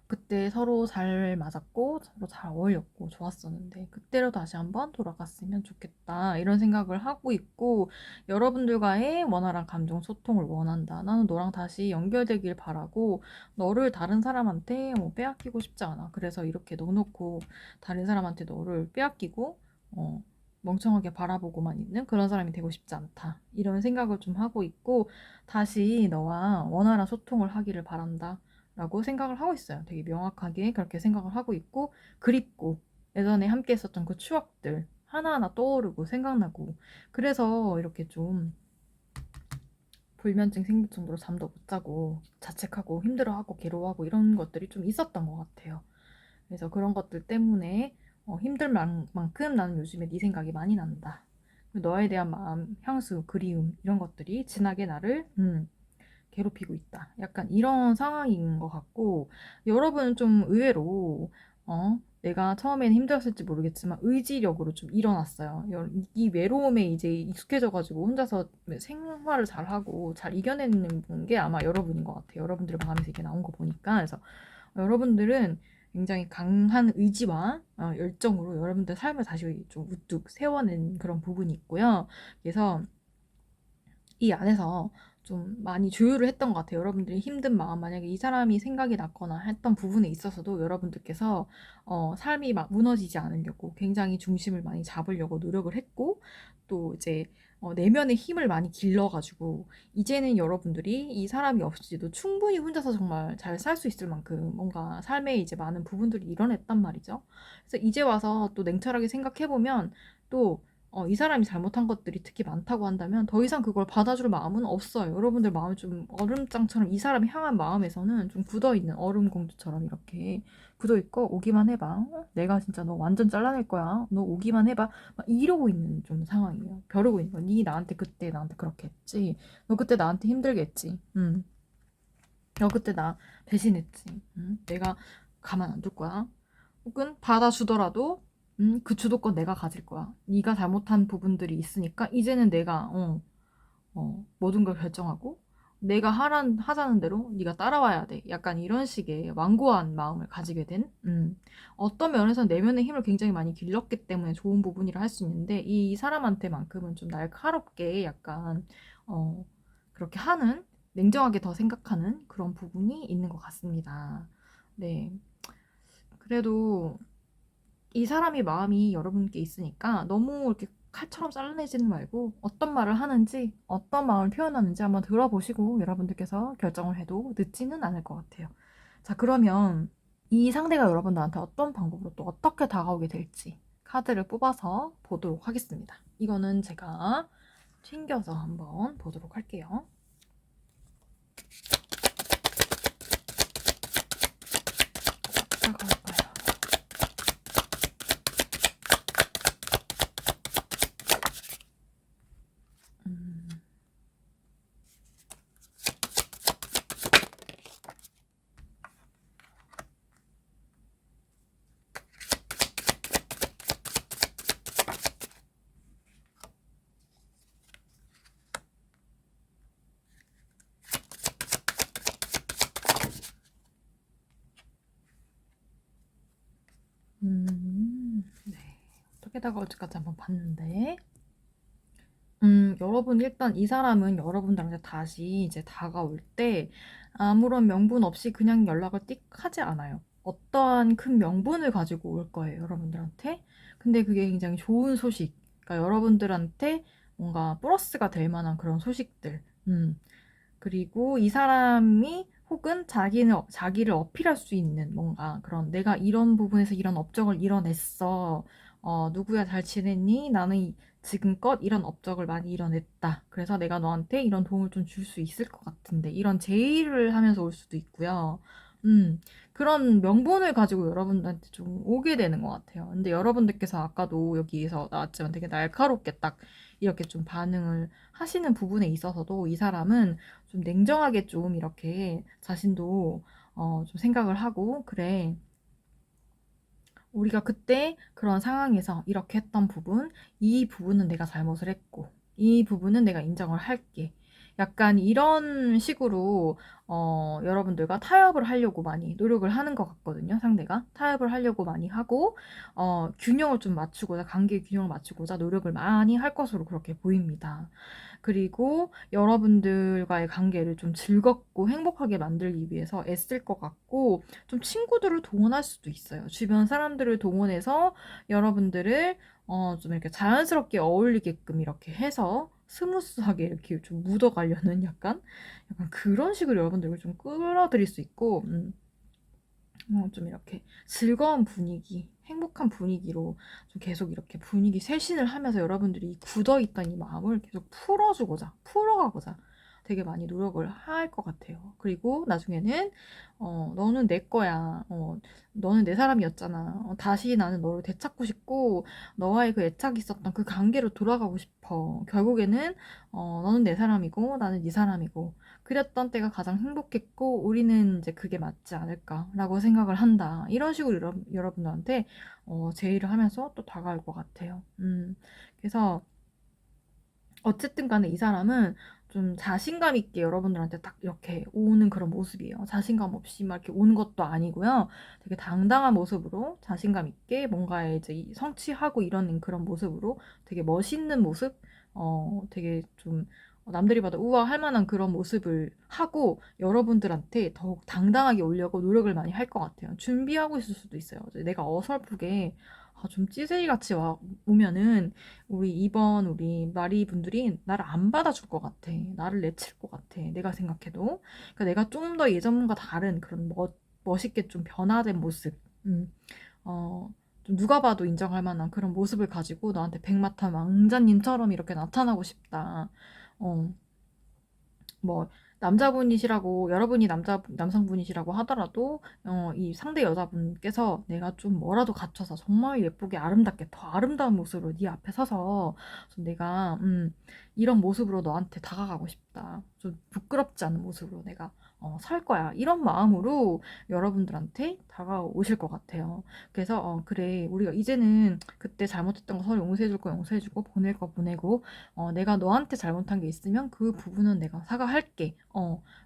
그때 서로 잘 맞았고 서로 잘 어울렸고 좋았었는데 그때로 다시 한번 돌아갔으면 좋겠다 이런 생각을 하고 있고, 여러분들과의 원활한 감정 소통을 원한다. 나는 너랑 다시 연결되길 바라고 너를 다른 사람한테 빼앗기고 싶지 않아. 그래서 이렇게 넣어놓고 다른 사람한테 너를 빼앗기고 어, 멍청하게 바라보고만 있는 그런 사람이 되고 싶지 않다. 이런 생각을 좀 하고 있고, 다시 너와 원활한 소통을 하기를 바란다. 라고 생각을 하고 있어요. 되게 명확하게 그렇게 생각을 하고 있고, 그립고, 예전에 함께 했었던 그 추억들 하나하나 떠오르고 생각나고, 그래서 이렇게 좀 불면증 생길 정도로 잠도 못 자고 자책하고 힘들어하고 괴로워하고 이런 것들이 좀 있었던 것 같아요. 그래서 그런 것들 때문에 힘들 만큼 나는 요즘에 네 생각이 많이 난다. 너에 대한 마음, 향수, 그리움 이런 것들이 진하게 나를 괴롭히고 있다. 약간 이런 상황인 것 같고, 여러분은 좀 의외로 내가 처음에는 힘들었을지 모르겠지만 의지력으로 좀 일어났어요. 이 외로움에 이제 익숙해져가지고 혼자서 생활을 잘하고 잘 이겨내는 게 아마 여러분인 것 같아요. 여러분들 마음에서 이게 나온 거 보니까. 그래서 여러분들은 굉장히 강한 의지와 열정으로 여러분들 삶을 다시 좀 우뚝 세워낸 그런 부분이 있고요. 그래서 이 안에서 좀 많이 조율을 했던 것 같아요. 여러분들이 힘든 마음, 만약에 이 사람이 생각이 났거나 했던 부분에 있어서도 여러분들께서 삶이 막 무너지지 않으려고 굉장히 중심을 많이 잡으려고 노력을 했고, 또 이제 내면의 힘을 많이 길러가지고 이제는 여러분들이 이 사람이 없이도 충분히 혼자서 정말 잘 살 수 있을 만큼 뭔가 삶에 이제 많은 부분들이 일어났단 말이죠. 그래서 이제 와서 또 냉철하게 생각해보면 또 이 사람이 잘못한 것들이 특히 많다고 한다면 더 이상 그걸 받아줄 마음은 없어요. 여러분들 마음이 좀 얼음장처럼 이 사람이 향한 마음에서는 좀 굳어있는 얼음 공주처럼 이렇게 굳어있고, 오기만 해봐. 내가 진짜 너 완전 잘라낼 거야. 너 오기만 해봐. 막 이러고 있는 좀 상황이에요. 벼르고 있는 거. 네 나한테 그때 나한테 그렇게 했지. 너 그때 나한테 힘들게 했지. 너 그때 나 배신했지. 내가 가만 안 둘 거야. 혹은 받아주더라도 그 주도권 내가 가질 거야. 네가 잘못한 부분들이 있으니까 이제는 내가 모든 걸 결정하고 내가 하자는 대로 네가 따라와야 돼. 약간 이런 식의 완고한 마음을 가지게 된 어떤 면에서 내면의 힘을 굉장히 많이 길렀기 때문에 좋은 부분이라 할 수 있는데, 이 사람한테만큼은 좀 날카롭게 약간 그렇게 하는, 냉정하게 더 생각하는 그런 부분이 있는 것 같습니다. 네. 그래도 이 사람의 마음이 여러분께 있으니까 너무 이렇게 칼처럼 잘라내지는 말고 어떤 말을 하는지, 어떤 마음을 표현하는지 한번 들어보시고 여러분들께서 결정을 해도 늦지는 않을 것 같아요. 자, 그러면 이 상대가 여러분들한테 어떤 방법으로 또 어떻게 다가오게 될지 카드를 뽑아서 보도록 하겠습니다. 이거는 제가 챙겨서 한번 보도록 할게요. 다가올까요? 네. 어떻게 다가올지까지 한번 봤는데, 여러분, 일단 이 사람은 여러분들한테 다시 이제 다가올 때 아무런 명분 없이 그냥 연락을 띡 하지 않아요. 어떠한 큰 명분을 가지고 올 거예요, 여러분들한테. 근데 그게 굉장히 좋은 소식. 그러니까 여러분들한테 뭔가 플러스가 될 만한 그런 소식들. 그리고 이 사람이 혹은 자기를 어필할 수 있는 뭔가 그런, 내가 이런 부분에서 이런 업적을 이뤄냈어. 누구야 잘 지냈니? 나는 지금껏 이런 업적을 많이 이뤄냈다. 그래서 내가 너한테 이런 도움을 좀 줄 수 있을 것 같은데. 이런 제의를 하면서 올 수도 있고요. 그런 명분을 가지고 여러분들한테 좀 오게 되는 것 같아요. 근데 여러분들께서 아까도 여기에서 나왔지만 되게 날카롭게 딱 이렇게 좀 반응을 하시는 부분에 있어서도 이 사람은 좀 냉정하게 좀 이렇게 자신도 좀 생각을 하고, 그래, 우리가 그때 그런 상황에서 이렇게 했던 부분, 이 부분은 내가 잘못을 했고, 이 부분은 내가 인정을 할게. 약간 이런 식으로 여러분들과 타협을 하려고 많이 노력을 하는 것 같거든요. 상대가 타협을 하려고 많이 하고 균형을 좀 맞추고자, 관계의 균형을 맞추고자 노력을 많이 할 것으로 그렇게 보입니다. 그리고 여러분들과의 관계를 좀 즐겁고 행복하게 만들기 위해서 애쓸 것 같고, 좀 친구들을 동원할 수도 있어요. 주변 사람들을 동원해서 여러분들을 좀 이렇게 자연스럽게 어울리게끔 이렇게 해서 스무스하게 이렇게 좀 묻어가려는 약간 그런 식으로 여러분들을 좀 끌어들일 수 있고, 좀 이렇게 즐거운 분위기, 행복한 분위기로 좀 계속 이렇게 분위기 쇄신을 하면서 여러분들이 굳어있던 이 마음을 계속 풀어가고자 되게 많이 노력을 할 것 같아요. 그리고 나중에는 너는 내 거야. 너는 내 사람이었잖아. 다시 나는 너를 되찾고 싶고 너와의 그 애착이 있었던 그 관계로 돌아가고 싶어. 결국에는 너는 내 사람이고 나는 네 사람이고 그랬던 때가 가장 행복했고 우리는 이제 그게 맞지 않을까라고 생각을 한다. 이런 식으로 여러분들한테 제의를 하면서 또 다가올 것 같아요. 그래서 어쨌든 간에 이 사람은 좀 자신감 있게 여러분들한테 딱 이렇게 오는 그런 모습이에요. 자신감 없이 막 이렇게 오는 것도 아니고요. 되게 당당한 모습으로 자신감 있게 뭔가에 이제 성취하고 이러는 그런 모습으로 되게 멋있는 모습, 되게 좀 남들이 봐도 우와 할 만한 그런 모습을 하고 여러분들한테 더욱 당당하게 오려고 노력을 많이 할 것 같아요. 준비하고 있을 수도 있어요. 내가 어설프게 좀 찌질이 같이 오면은 우리 마리 분들이 나를 안 받아줄 것 같아. 나를 내칠 것 같아. 내가 생각해도. 그러니까 내가 좀 더 예전과 다른 그런 멋있게 좀 변화된 모습. 음, 좀 누가 봐도 인정할 만한 그런 모습을 가지고 너한테 백마탄 왕자님처럼 이렇게 나타나고 싶다. 어, 뭐 남자분이시라고 여러분이 남성분이시라고 하더라도 이 상대 여자분께서 내가 좀 뭐라도 갖춰서 정말 예쁘게 아름답게 더 아름다운 모습으로 네 앞에 서서 좀 내가 이런 모습으로 너한테 다가가고 싶다. 좀 부끄럽지 않은 모습으로 내가 살 거야. 이런 마음으로 여러분들한테 다가오실 것 같아요. 그래서 그래 우리가 이제는 그때 잘못했던 거 서로 용서해줄 거 용서해주고 보낼 거 보내고 내가 너한테 잘못한 게 있으면 그 부분은 내가 사과할게.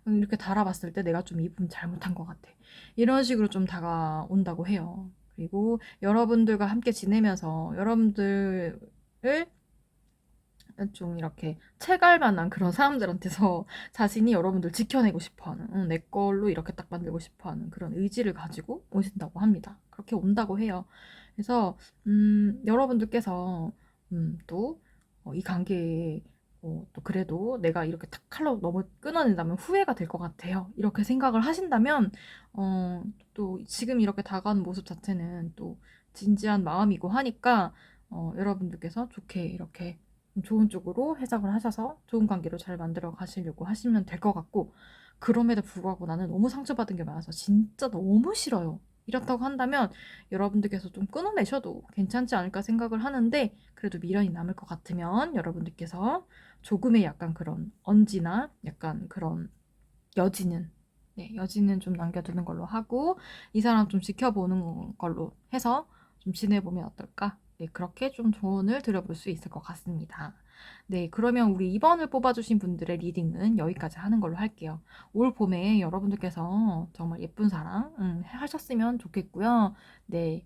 이렇게 달아봤을 때 내가 좀 이 부분 잘못한 것 같아. 이런 식으로 좀 다가온다고 해요. 그리고 여러분들과 함께 지내면서 여러분들을 좀 이렇게 체갈 만한 그런 사람들한테서 자신이 여러분들 지켜내고 싶어 하는, 내 걸로 이렇게 딱 만들고 싶어 하는 그런 의지를 가지고 오신다고 합니다. 그렇게 온다고 해요. 그래서, 여러분들께서, 또, 이 관계에, 또 그래도 내가 이렇게 탁 칼로 너무 끊어낸다면 후회가 될 것 같아요. 이렇게 생각을 하신다면, 또 지금 이렇게 다가오는 모습 자체는 또 진지한 마음이고 하니까, 여러분들께서 좋게 이렇게 좋은 쪽으로 해석을 하셔서 좋은 관계로 잘 만들어 가시려고 하시면 될 것 같고 그럼에도 불구하고 나는 너무 상처받은 게 많아서 진짜 너무 싫어요. 이렇다고 한다면 여러분들께서 좀 끊어내셔도 괜찮지 않을까 생각을 하는데 그래도 미련이 남을 것 같으면 여러분들께서 조금의 약간 그런 언지나 약간 그런 여지는 여지는 좀 남겨두는 걸로 하고 이 사람 좀 지켜보는 걸로 해서 좀 지내보면 어떨까? 네, 그렇게 좀 조언을 드려볼 수 있을 것 같습니다. 네, 그러면 우리 2번을 뽑아주신 분들의 리딩은 여기까지 하는 걸로 할게요. 올 봄에 여러분들께서 정말 예쁜 사랑 하셨으면 좋겠고요. 네,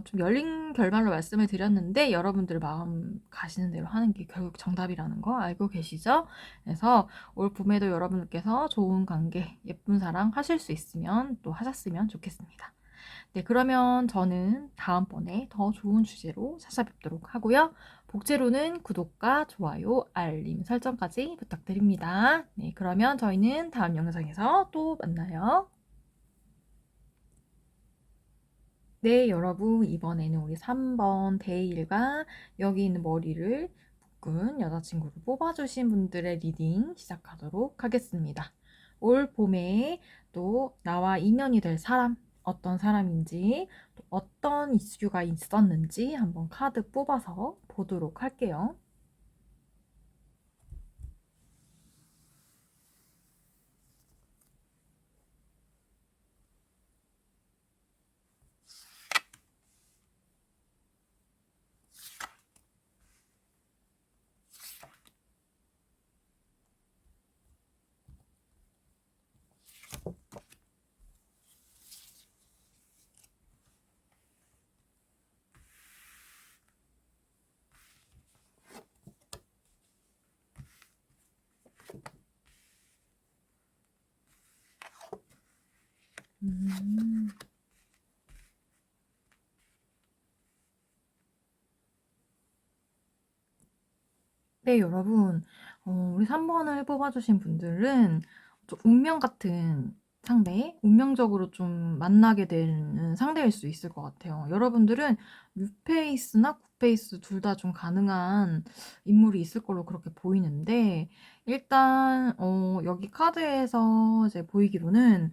좀 열린 결말로 말씀을 드렸는데 여러분들 마음 가시는 대로 하는 게 결국 정답이라는 거 알고 계시죠? 그래서 올 봄에도 여러분들께서 좋은 관계, 예쁜 사랑 하실 수 있으면 또 하셨으면 좋겠습니다. 네, 그러면 저는 다음번에 더 좋은 주제로 찾아뵙도록 하고요. 복제로는 구독과 좋아요, 알림 설정까지 부탁드립니다. 네, 그러면 저희는 다음 영상에서 또 만나요. 네, 여러분, 이번에는 우리 3번 데일과 여기 있는 머리를 묶은 여자친구를 뽑아주신 분들의 리딩 시작하도록 하겠습니다. 올 봄에 또 나와 인연이 될 사람, 어떤 사람인지, 또 어떤 이슈가 있었는지 한번 카드 뽑아서 보도록 할게요. 음. 네, 여러분. 우리 3번을 뽑아주신 분들은 좀 운명 같은 상대, 운명적으로 좀 만나게 되는 상대일 수 있을 것 같아요. 여러분들은 뉴페이스나 굿페이스 둘 다 좀 가능한 인물이 있을 걸로 그렇게 보이는데, 일단 여기 카드에서 이제 보이기로는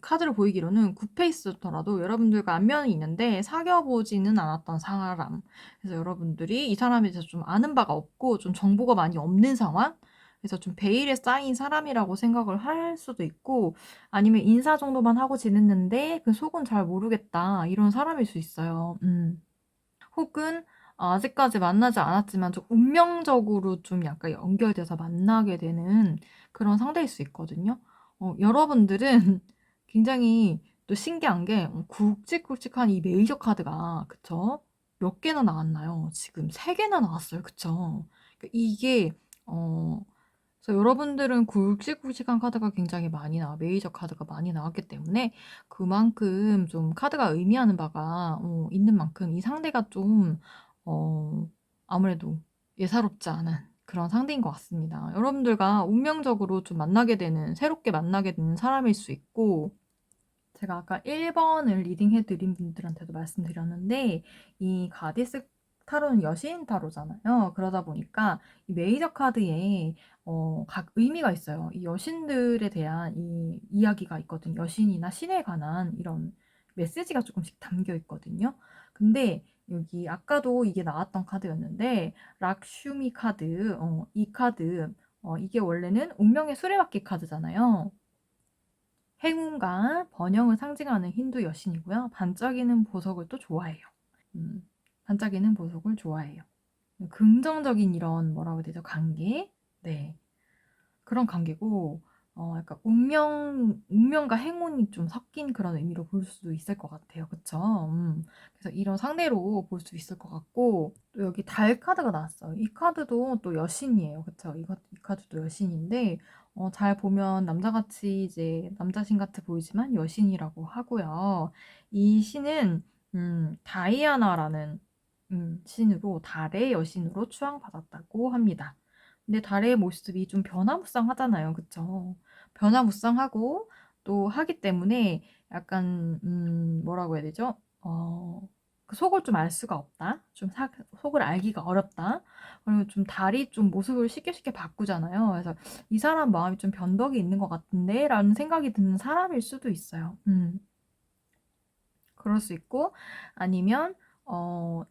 카드를 보이기로는 굿페이스더라도 여러분들과 안면이 있는데 사귀어 보지는 않았던 사람. 그래서 여러분들이 이 사람에 대해서 좀 아는 바가 없고 좀 정보가 많이 없는 상황? 그래서 좀 베일에 쌓인 사람이라고 생각을 할 수도 있고, 아니면 인사 정도만 하고 지냈는데 그 속은 잘 모르겠다, 이런 사람일 수 있어요. 혹은 아직까지 만나지 않았지만 좀 운명적으로 좀 약간 연결돼서 만나게 되는 그런 상대일 수 있거든요. 여러분들은 굉장히 또 신기한 게 굵직굵직한 이 메이저 카드가, 그쵸? 몇 개나 나왔나요? 지금 3개나 나왔어요. 그쵸? 그러니까 이게 그래서 여러분들은 굵직굵직한 카드가 굉장히 많이 메이저 카드가 많이 나왔기 때문에 그만큼 좀 카드가 의미하는 바가 있는 만큼 이 상대가 좀 아무래도 예사롭지 않은 그런 상대인 것 같습니다. 여러분들과 운명적으로 좀 만나게 되는, 새롭게 만나게 되는 사람일 수 있고, 제가 아까 1번을 리딩해 드린 분들한테도 말씀드렸는데, 이 가디스 타로는 여신 타로잖아요. 그러다 보니까 이 메이저 카드에 각 의미가 있어요. 이 여신들에 대한 이 이야기가 있거든요. 여신이나 신에 관한 이런 메시지가 조금씩 담겨 있거든요. 근데 여기 아까도 이게 나왔던 카드였는데, 락슈미 카드, 이 카드, 이게 원래는 운명의 수레바퀴 카드잖아요. 행운과 번영을 상징하는 힌두 여신이고요. 반짝이는 보석을 또 좋아해요. 반짝이는 보석을 좋아해요. 긍정적인 이런 뭐라고 해야 되죠? 관계? 네. 그런 관계고, 약간 운명과 행운이 좀 섞인 그런 의미로 볼 수도 있을 것 같아요. 그쵸? 그래서 이런 상대로 볼 수 있을 것 같고, 또 여기 달 카드가 나왔어요. 이 카드도 또 여신이에요. 그쵸? 이 카드도 여신인데, 잘 보면 남자같이 이제 남자신 같아 보이지만 여신이라고 하고요. 이 신은, 다이아나라는, 신으로 달의 여신으로 추앙받았다고 합니다. 근데 달의 모습이 좀 변화무쌍하잖아요. 그쵸? 변화무쌍하고 또 하기 때문에 약간 뭐라고 해야 되죠? 그 속을 좀 알 수가 없다. 좀 속을 알기가 어렵다. 그리고 좀 달이 좀 모습을 쉽게 쉽게 바꾸잖아요. 그래서 이 사람 마음이 좀 변덕이 있는 것 같은데 라는 생각이 드는 사람일 수도 있어요. 그럴 수 있고, 아니면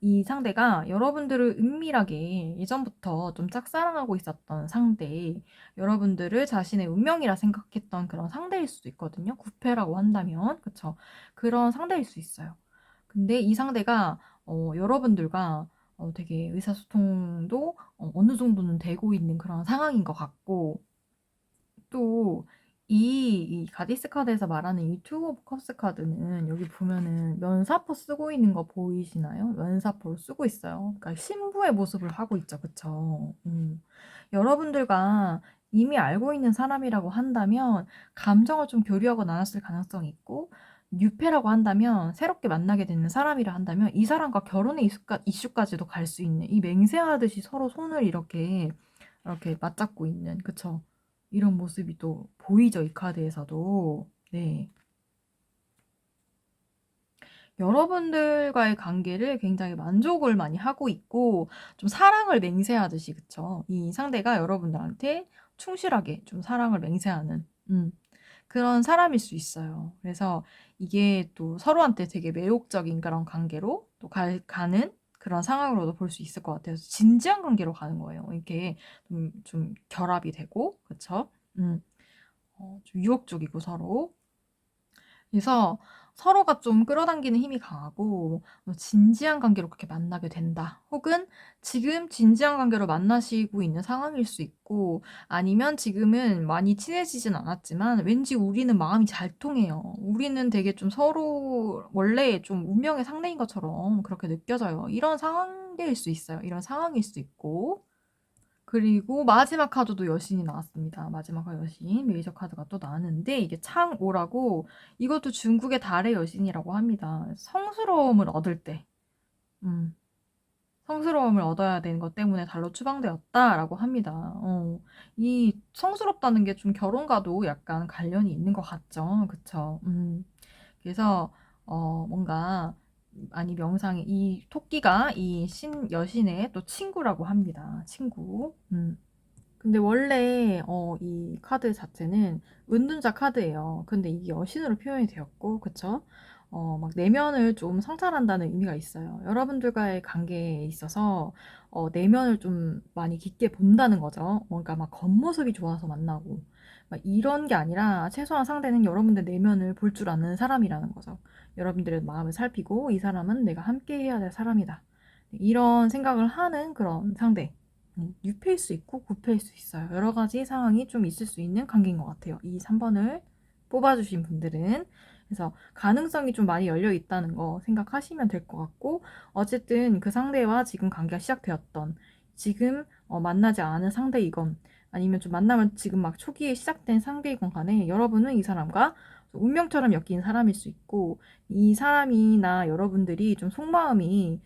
이 상대가 여러분들을 은밀하게 예전부터 좀 짝사랑하고 있었던 상대, 여러분들을 자신의 운명이라 생각했던 그런 상대일 수도 있거든요. 구패라고 한다면, 그쵸? 그런 상대일 수 있어요. 근데 이 상대가 여러분들과 되게 의사소통도 어느 정도는 되고 있는 그런 상황인 것 같고, 또 이 가디스 카드에서 말하는 이 투 오브 컵스 카드는 여기 보면은 면사포 쓰고 있는 거 보이시나요? 면사포를 쓰고 있어요. 그러니까 신부의 모습을 하고 있죠. 그쵸? 여러분들과 이미 알고 있는 사람이라고 한다면 감정을 좀 교류하고 나눴을 가능성이 있고, 뉴페라고 한다면 새롭게 만나게 되는 사람이라 한다면 이 사람과 결혼의 이슈까지도 갈 수 있는, 이 맹세하듯이 서로 손을 이렇게 맞잡고 있는, 그쵸? 이런 모습이 또 보이죠, 이 카드에서도. 네. 여러분들과의 관계를 굉장히 만족을 많이 하고 있고, 좀 사랑을 맹세하듯이, 그쵸? 이 상대가 여러분들한테 충실하게 좀 사랑을 맹세하는, 그런 사람일 수 있어요. 그래서 이게 또 서로한테 되게 매혹적인 그런 관계로 또 가는 그런 상황으로도 볼 수 있을 것 같아요. 진지한 관계로 가는 거예요. 이게 좀 결합이 되고, 그쵸? 좀 유혹적이고 서로. 그래서 서로가 좀 끌어당기는 힘이 강하고 진지한 관계로 그렇게 만나게 된다. 혹은 지금 진지한 관계로 만나시고 있는 상황일 수 있고, 아니면 지금은 많이 친해지진 않았지만 왠지 우리는 마음이 잘 통해요. 우리는 되게 좀 서로 원래 좀 운명의 상대인 것처럼 그렇게 느껴져요. 이런 상황일 수 있어요. 이런 상황일 수 있고. 그리고 마지막 카드도 여신이 나왔습니다. 마지막 여신 메이저 카드가 또 나왔는데, 이게 창오라고, 이것도 중국의 달의 여신이라고 합니다. 성스러움을 얻을 때, 음, 성스러움을 얻어야 되는 것 때문에 달로 추방되었다라고 합니다. 이 성스럽다는 게 좀 결혼과도 약간 관련이 있는 것 같죠. 그쵸? 그래서 뭔가 아니 명상이 이 토끼가 이 여신의 또 친구라고 합니다. 친구. 근데 원래 이 카드 자체는 은둔자 카드예요. 근데 이게 여신으로 표현이 되었고, 그쵸? 막 내면을 좀 성찰한다는 의미가 있어요. 여러분들과의 관계에 있어서 내면을 좀 많이 깊게 본다는 거죠. 그러니까 막 겉모습이 좋아서 만나고 막 이런 게 아니라 최소한 상대는 여러분들 내면을 볼 줄 아는 사람이라는 거죠. 여러분들의 마음을 살피고 이 사람은 내가 함께 해야 될 사람이다. 이런 생각을 하는 그런 상대. 유패일 수 있고 구패일 수 있어요. 여러 가지 상황이 좀 있을 수 있는 관계인 것 같아요. 이 3번을 뽑아주신 분들은. 그래서 가능성이 좀 많이 열려 있다는 거 생각하시면 될 것 같고, 어쨌든 그 상대와 지금 관계가 시작되었던, 지금 만나지 않은 상대이건, 아니면 좀 만나면 지금 막 초기에 시작된 상대이건 간에 여러분은 이 사람과 운명처럼 엮인 사람일 수 있고, 이 사람이나 여러분들이 좀 속마음이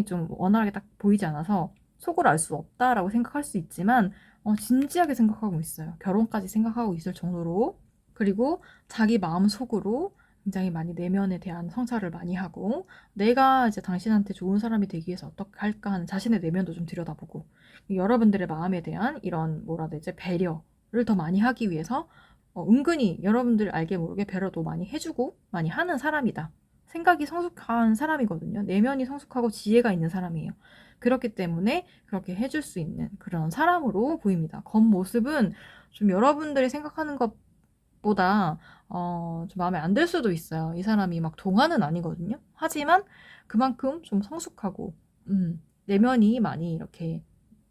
좀 원활하게 딱 보이지 않아서 속을 알 수 없다라고 생각할 수 있지만 진지하게 생각하고 있어요. 결혼까지 생각하고 있을 정도로. 그리고 자기 마음속으로 굉장히 많이 내면에 대한 성찰을 많이 하고 내가 이제 당신한테 좋은 사람이 되기 위해서 어떻게 할까 하는 자신의 내면도 좀 들여다보고 여러분들의 마음에 대한 이런 뭐라 해야 되지 배려를 더 많이 하기 위해서 은근히 여러분들 알게 모르게 배려도 많이 해주고 많이 하는 사람이다. 생각이 성숙한 사람이거든요. 내면이 성숙하고 지혜가 있는 사람이에요. 그렇기 때문에 그렇게 해줄 수 있는 그런 사람으로 보입니다. 겉모습은 좀 여러분들이 생각하는 것보다 좀 마음에 안 들 수도 있어요. 이 사람이 막 동안은 아니거든요. 하지만 그만큼 좀 성숙하고 내면이 많이 이렇게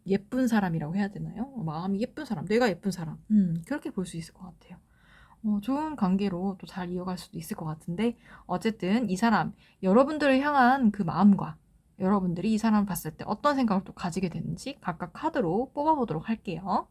예쁜 사람이라고 해야 되나요? 마음이 예쁜 사람, 뇌가 예쁜 사람. 그렇게 볼 수 있을 것 같아요. 좋은 관계로 또 잘 이어갈 수도 있을 것 같은데 어쨌든 이 사람 여러분들을 향한 그 마음과 여러분들이 이 사람을 봤을 때 어떤 생각을 또 가지게 되는지 각각 카드로 뽑아보도록 할게요.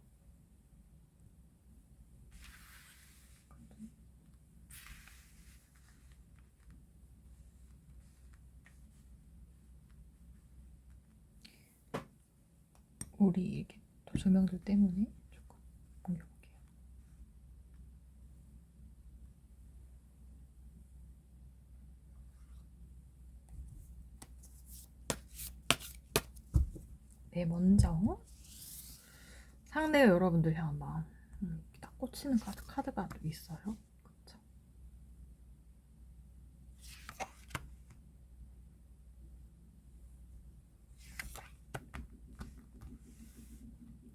우리 이게 또 조명들 때문에 조금 옮겨볼게요. 네, 먼저 상대가 여러분들 향한 마음. 딱 꽂히는 카드가 또 있어요. 그쵸?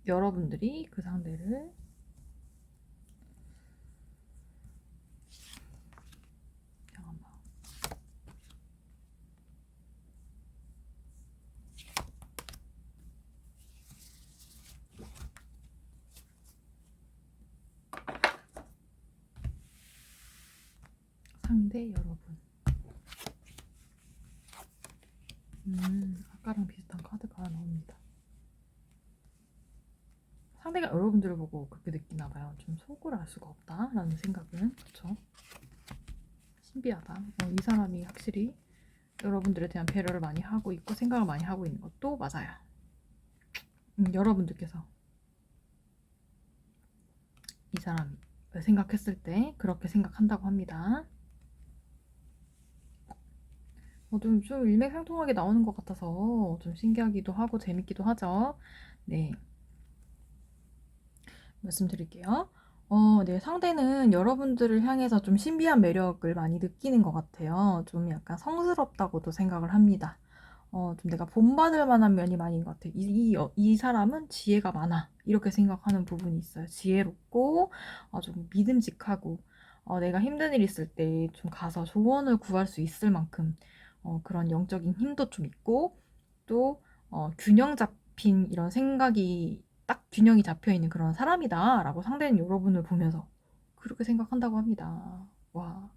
여러분들이 그 상대를 향한 마음. 상대 여러분. 아까랑 비슷한 카드가 나옵니다. 상대가 여러분들을 보고 그렇게 느끼나 봐요. 좀 속을 알 수가 없다라는 생각은. 그쵸? 신비하다. 이 사람이 확실히 여러분들에 대한 배려를 많이 하고 있고 생각을 많이 하고 있는 것도 맞아요. 여러분들께서 이 사람을 생각했을 때 그렇게 생각한다고 합니다. 좀 일맥상통하게 나오는 것 같아서 좀 신기하기도 하고 재밌기도 하죠. 네. 말씀드릴게요. 네, 상대는 여러분들을 향해서 좀 신비한 매력을 많이 느끼는 것 같아요. 좀 약간 성스럽다고도 생각을 합니다. 좀 내가 본받을 만한 면이 많은 것 같아요. 이 사람은 지혜가 많아. 이렇게 생각하는 부분이 있어요. 지혜롭고, 좀 믿음직하고, 내가 힘든 일 있을 때 좀 가서 조언을 구할 수 있을 만큼, 그런 영적인 힘도 좀 있고, 또, 균형 잡힌 이런 생각이 딱 균형이 잡혀 있는 그런 사람이다라고 상대는 여러분을 보면서 그렇게 생각한다고 합니다. 와.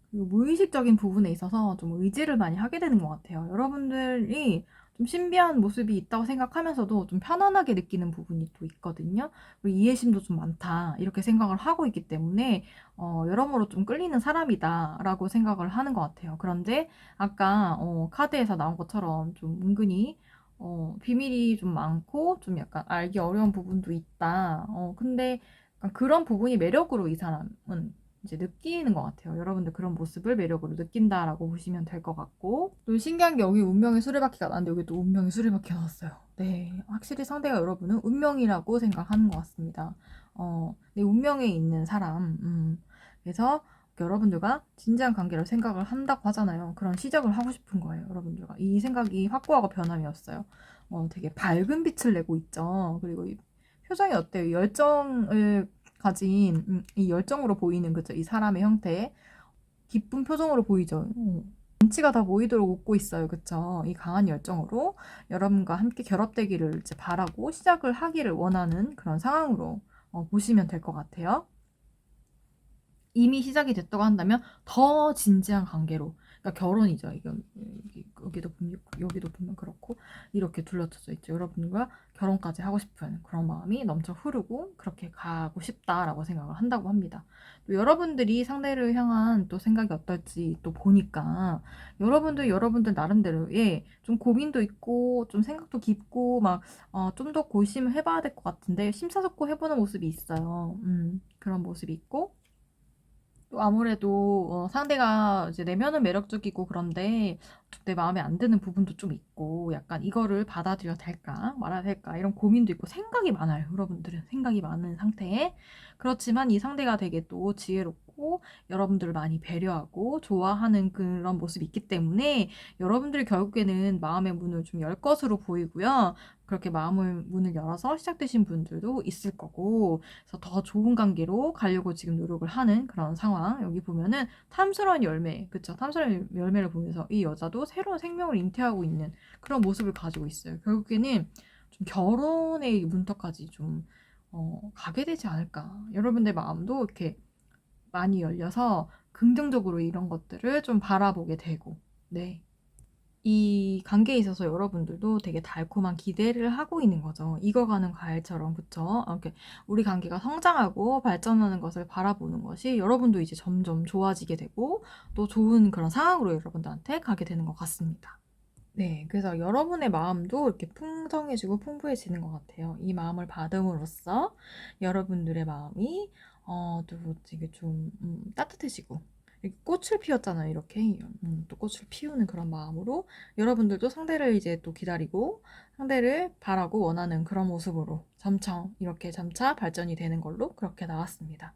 그리고 무의식적인 부분에 있어서 좀 의지를 많이 하게 되는 것 같아요. 여러분들이 좀 신비한 모습이 있다고 생각하면서도 좀 편안하게 느끼는 부분이 또 있거든요. 그리고 이해심도 좀 많다. 이렇게 생각을 하고 있기 때문에, 여러모로 좀 끌리는 사람이다라고 생각을 하는 것 같아요. 그런데 아까, 카드에서 나온 것처럼 좀 은근히, 비밀이 좀 많고 좀 약간 알기 어려운 부분도 있다. 근데 약간 그런 부분이 매력으로 이 사람은 이제 느끼는 것 같아요. 여러분들 그런 모습을 매력으로 느낀다라고 보시면 될 것 같고, 또 신기한 게 여기 운명의 수레바퀴가 나왔는데 여기 또 운명의 수레바퀴가 나왔어요. 네, 확실히 상대가 여러분은 운명이라고 생각하는 것 같습니다. 내 운명에 있는 사람. 그래서 여러분들과 진지한 관계를 생각을 한다고 하잖아요. 그런 시작을 하고 싶은 거예요, 여러분들과. 이 생각이 확고하고 변함이 없어요. 되게 밝은 빛을 내고 있죠. 그리고 이 표정이 어때요? 열정을 가진 이 열정으로 보이는 그죠? 이 사람의 형태, 기쁜 표정으로 보이죠. 전치가 다 모이도록 웃고 있어요, 그쵸? 이 강한 열정으로 여러분과 함께 결합되기를 이제 바라고 시작을 하기를 원하는 그런 상황으로 보시면 될 것 같아요. 이미 시작이 됐다고 한다면 더 진지한 관계로, 그러니까 결혼이죠. 여기도 보면 그렇고 이렇게 둘러쳐져 있죠. 여러분과 결혼까지 하고 싶은 그런 마음이 넘쳐 흐르고 그렇게 가고 싶다라고 생각을 한다고 합니다. 또 여러분들이 상대를 향한 또 생각이 어떨지 또 보니까 여러분들 나름대로의 좀 고민도 있고 좀 생각도 깊고 막 좀 더 고심을 해봐야 될 것 같은데 심사숙고해보는 모습이 있어요. 그런 모습이 있고, 또 아무래도 상대가 이제 내면은 매력적이고 그런데 내 마음에 안 드는 부분도 좀 있고, 약간 이거를 받아들여야 될까 말아야 될까 이런 고민도 있고 생각이 많아요. 여러분들은 생각이 많은 상태에, 그렇지만 이 상대가 되게 또 지혜롭고 여러분들을 많이 배려하고 좋아하는 그런 모습이 있기 때문에 여러분들이 결국에는 마음의 문을 좀 열 것으로 보이고요. 그렇게 마음을 문을 열어서 시작되신 분들도 있을 거고, 그래서 더 좋은 관계로 가려고 지금 노력을 하는 그런 상황. 여기 보면은 탐스러운 열매, 그쵸? 탐스러운 열매를 보면서 이 여자도 새로운 생명을 잉태하고 있는 그런 모습을 가지고 있어요. 결국에는 좀 결혼의 문턱까지 좀 가게 되지 않을까. 여러분들 마음도 이렇게 많이 열려서 긍정적으로 이런 것들을 좀 바라보게 되고, 네. 이 관계에 있어서 여러분들도 되게 달콤한 기대를 하고 있는 거죠. 익어가는 과일처럼, 그쵸? 이렇게 우리 관계가 성장하고 발전하는 것을 바라보는 것이 여러분도 이제 점점 좋아지게 되고 또 좋은 그런 상황으로 여러분들한테 가게 되는 것 같습니다. 네, 그래서 여러분의 마음도 이렇게 풍성해지고 풍부해지는 것 같아요. 이 마음을 받음으로써 여러분들의 마음이 또 되게 좀 따뜻해지고, 이렇게 꽃을 피웠잖아요. 이렇게 또 꽃을 피우는 그런 마음으로 여러분들도 상대를 이제 또 기다리고 상대를 바라고 원하는 그런 모습으로 점차 이렇게 점차 발전이 되는 걸로 그렇게 나왔습니다.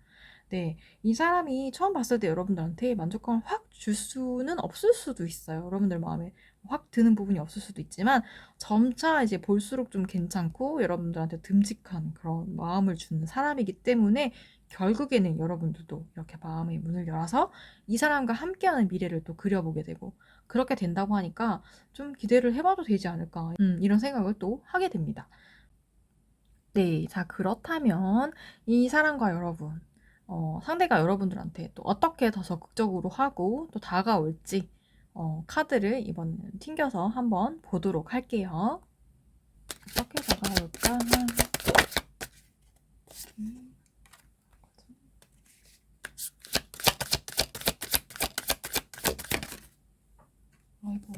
네, 이 사람이 처음 봤을 때 여러분들한테 만족감을 확 줄 수는 없을 수도 있어요. 여러분들 마음에 확 드는 부분이 없을 수도 있지만 점차 이제 볼수록 좀 괜찮고 여러분들한테 듬직한 그런 마음을 주는 사람이기 때문에 결국에는 여러분들도 이렇게 마음의 문을 열어서 이 사람과 함께하는 미래를 또 그려보게 되고, 그렇게 된다고 하니까 좀 기대를 해봐도 되지 않을까, 이런 생각을 또 하게 됩니다. 네, 자, 그렇다면 이 사람과 여러분, 상대가 여러분들한테 또 어떻게 더 적극적으로 하고 또 다가올지 카드를 이번에는 튕겨서 한번 보도록 할게요. 어떻게 다가올까? 아이고,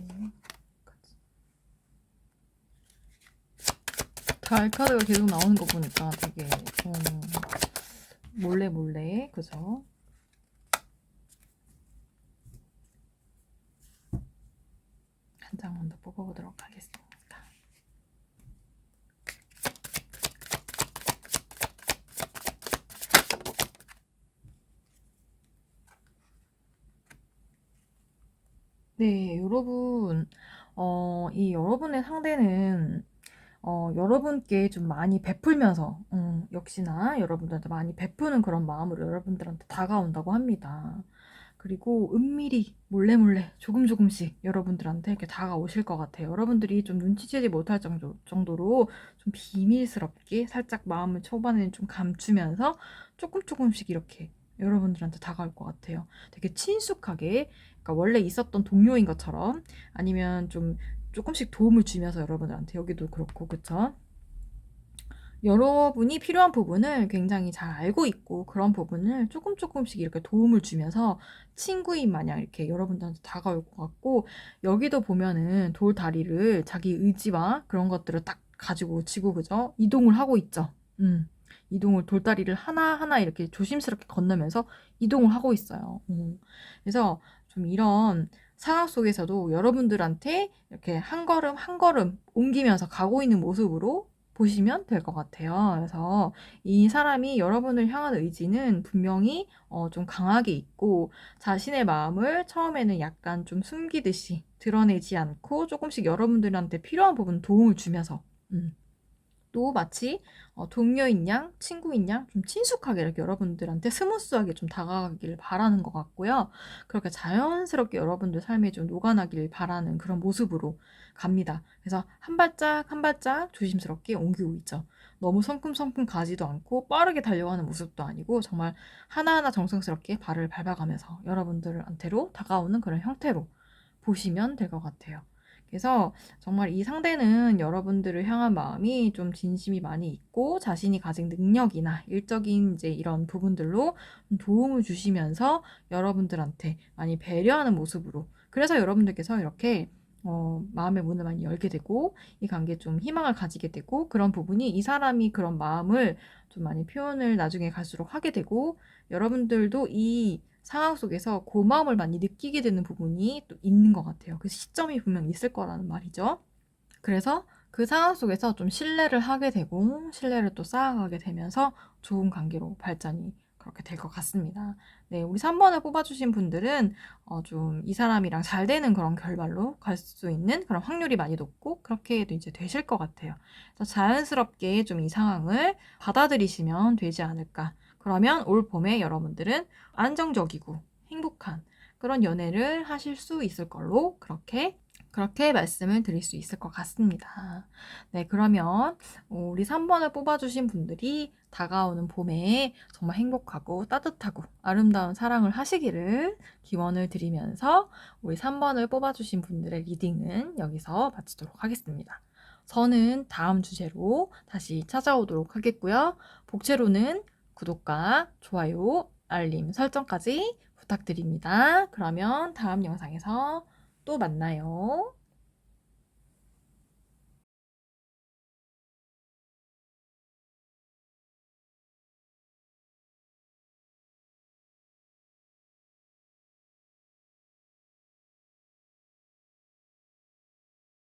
달 카드가 계속 나오는 거 보니까 되게 몰래 몰래, 그죠? 한 장만 더 뽑아보도록 하겠습니다. 네, 여러분, 이 여러분의 상대는 여러분께 좀 많이 베풀면서, 역시나 여러분들한테 많이 베푸는 그런 마음으로 여러분들한테 다가온다고 합니다. 그리고 은밀히 몰래 조금씩 여러분들한테 이렇게 다가오실 것 같아요. 여러분들이 좀 눈치채지 못할 정도로 좀 비밀스럽게 살짝 마음을 초반에는 좀 감추면서 조금씩 이렇게 여러분들한테 다가올 것 같아요. 되게 친숙하게, 그러니까 원래 있었던 동료인 것처럼, 아니면 좀 조금씩 도움을 주면서 여러분들한테, 여기도 그렇고, 그쵸? 여러분이 필요한 부분을 굉장히 잘 알고 있고 그런 부분을 조금씩 이렇게 도움을 주면서 친구인 마냥 이렇게 여러분들한테 다가올 것 같고 여기도 보면은 돌다리를 자기 의지와 그런 것들을 딱 가지고 지고 그죠? 이동을 하고 있죠. 이동을 돌다리를 하나하나 이렇게 조심스럽게 건너면서 이동을 하고 있어요. 그래서 좀 이런 상황 속에서도 여러분들한테 이렇게 한 걸음 한 걸음 옮기면서 가고 있는 모습으로 보시면 될 것 같아요. 그래서 이 사람이 여러분을 향한 의지는 분명히 좀 강하게 있고 자신의 마음을 처음에는 약간 좀 숨기듯이 드러내지 않고 조금씩 여러분들한테 필요한 부분 도움을 주면서 또 마치 동료인 양, 친구인 양 좀 친숙하게 이렇게 여러분들한테 스무스하게 좀 다가가기를 바라는 것 같고요. 그렇게 자연스럽게 여러분들 삶에 좀 녹아나길 바라는 그런 모습으로 갑니다. 그래서 한 발짝 한 발짝 조심스럽게 옮기고 있죠. 너무 성큼성큼 가지도 않고 빠르게 달려가는 모습도 아니고 정말 하나하나 정성스럽게 발을 밟아가면서 여러분들한테로 다가오는 그런 형태로 보시면 될 것 같아요. 그래서 정말 이 상대는 여러분들을 향한 마음이 좀 진심이 많이 있고 자신이 가진 능력이나 일적인 이제 이런 부분들로 도움을 주시면서 여러분들한테 많이 배려하는 모습으로 그래서 여러분들께서 이렇게 마음의 문을 많이 열게 되고 이 관계에 좀 희망을 가지게 되고 그런 부분이 이 사람이 그런 마음을 좀 많이 표현을 나중에 갈수록 하게 되고 여러분들도 이 상황 속에서 고마움을 많이 느끼게 되는 부분이 또 있는 것 같아요. 그 시점이 분명 있을 거라는 말이죠. 그래서 그 상황 속에서 좀 신뢰를 하게 되고 신뢰를 또 쌓아가게 되면서 좋은 관계로 발전이 그렇게 될 것 같습니다. 네, 우리 3번을 뽑아주신 분들은 좀 이 사람이랑 잘 되는 그런 결말로 갈 수 있는 그런 확률이 많이 높고 그렇게도 이제 되실 것 같아요. 그래서 자연스럽게 좀 이 상황을 받아들이시면 되지 않을까. 그러면 올 봄에 여러분들은 안정적이고 행복한 그런 연애를 하실 수 있을 걸로 그렇게 말씀을 드릴 수 있을 것 같습니다. 네, 그러면 우리 3번을 뽑아주신 분들이 다가오는 봄에 정말 행복하고 따뜻하고 아름다운 사랑을 하시기를 기원을 드리면서 우리 3번을 뽑아주신 분들의 리딩은 여기서 마치도록 하겠습니다. 저는 다음 주제로 다시 찾아오도록 하겠고요. 복채로는 구독과 좋아요, 알림 설정까지 부탁드립니다. 그러면 다음 영상에서 또 만나요.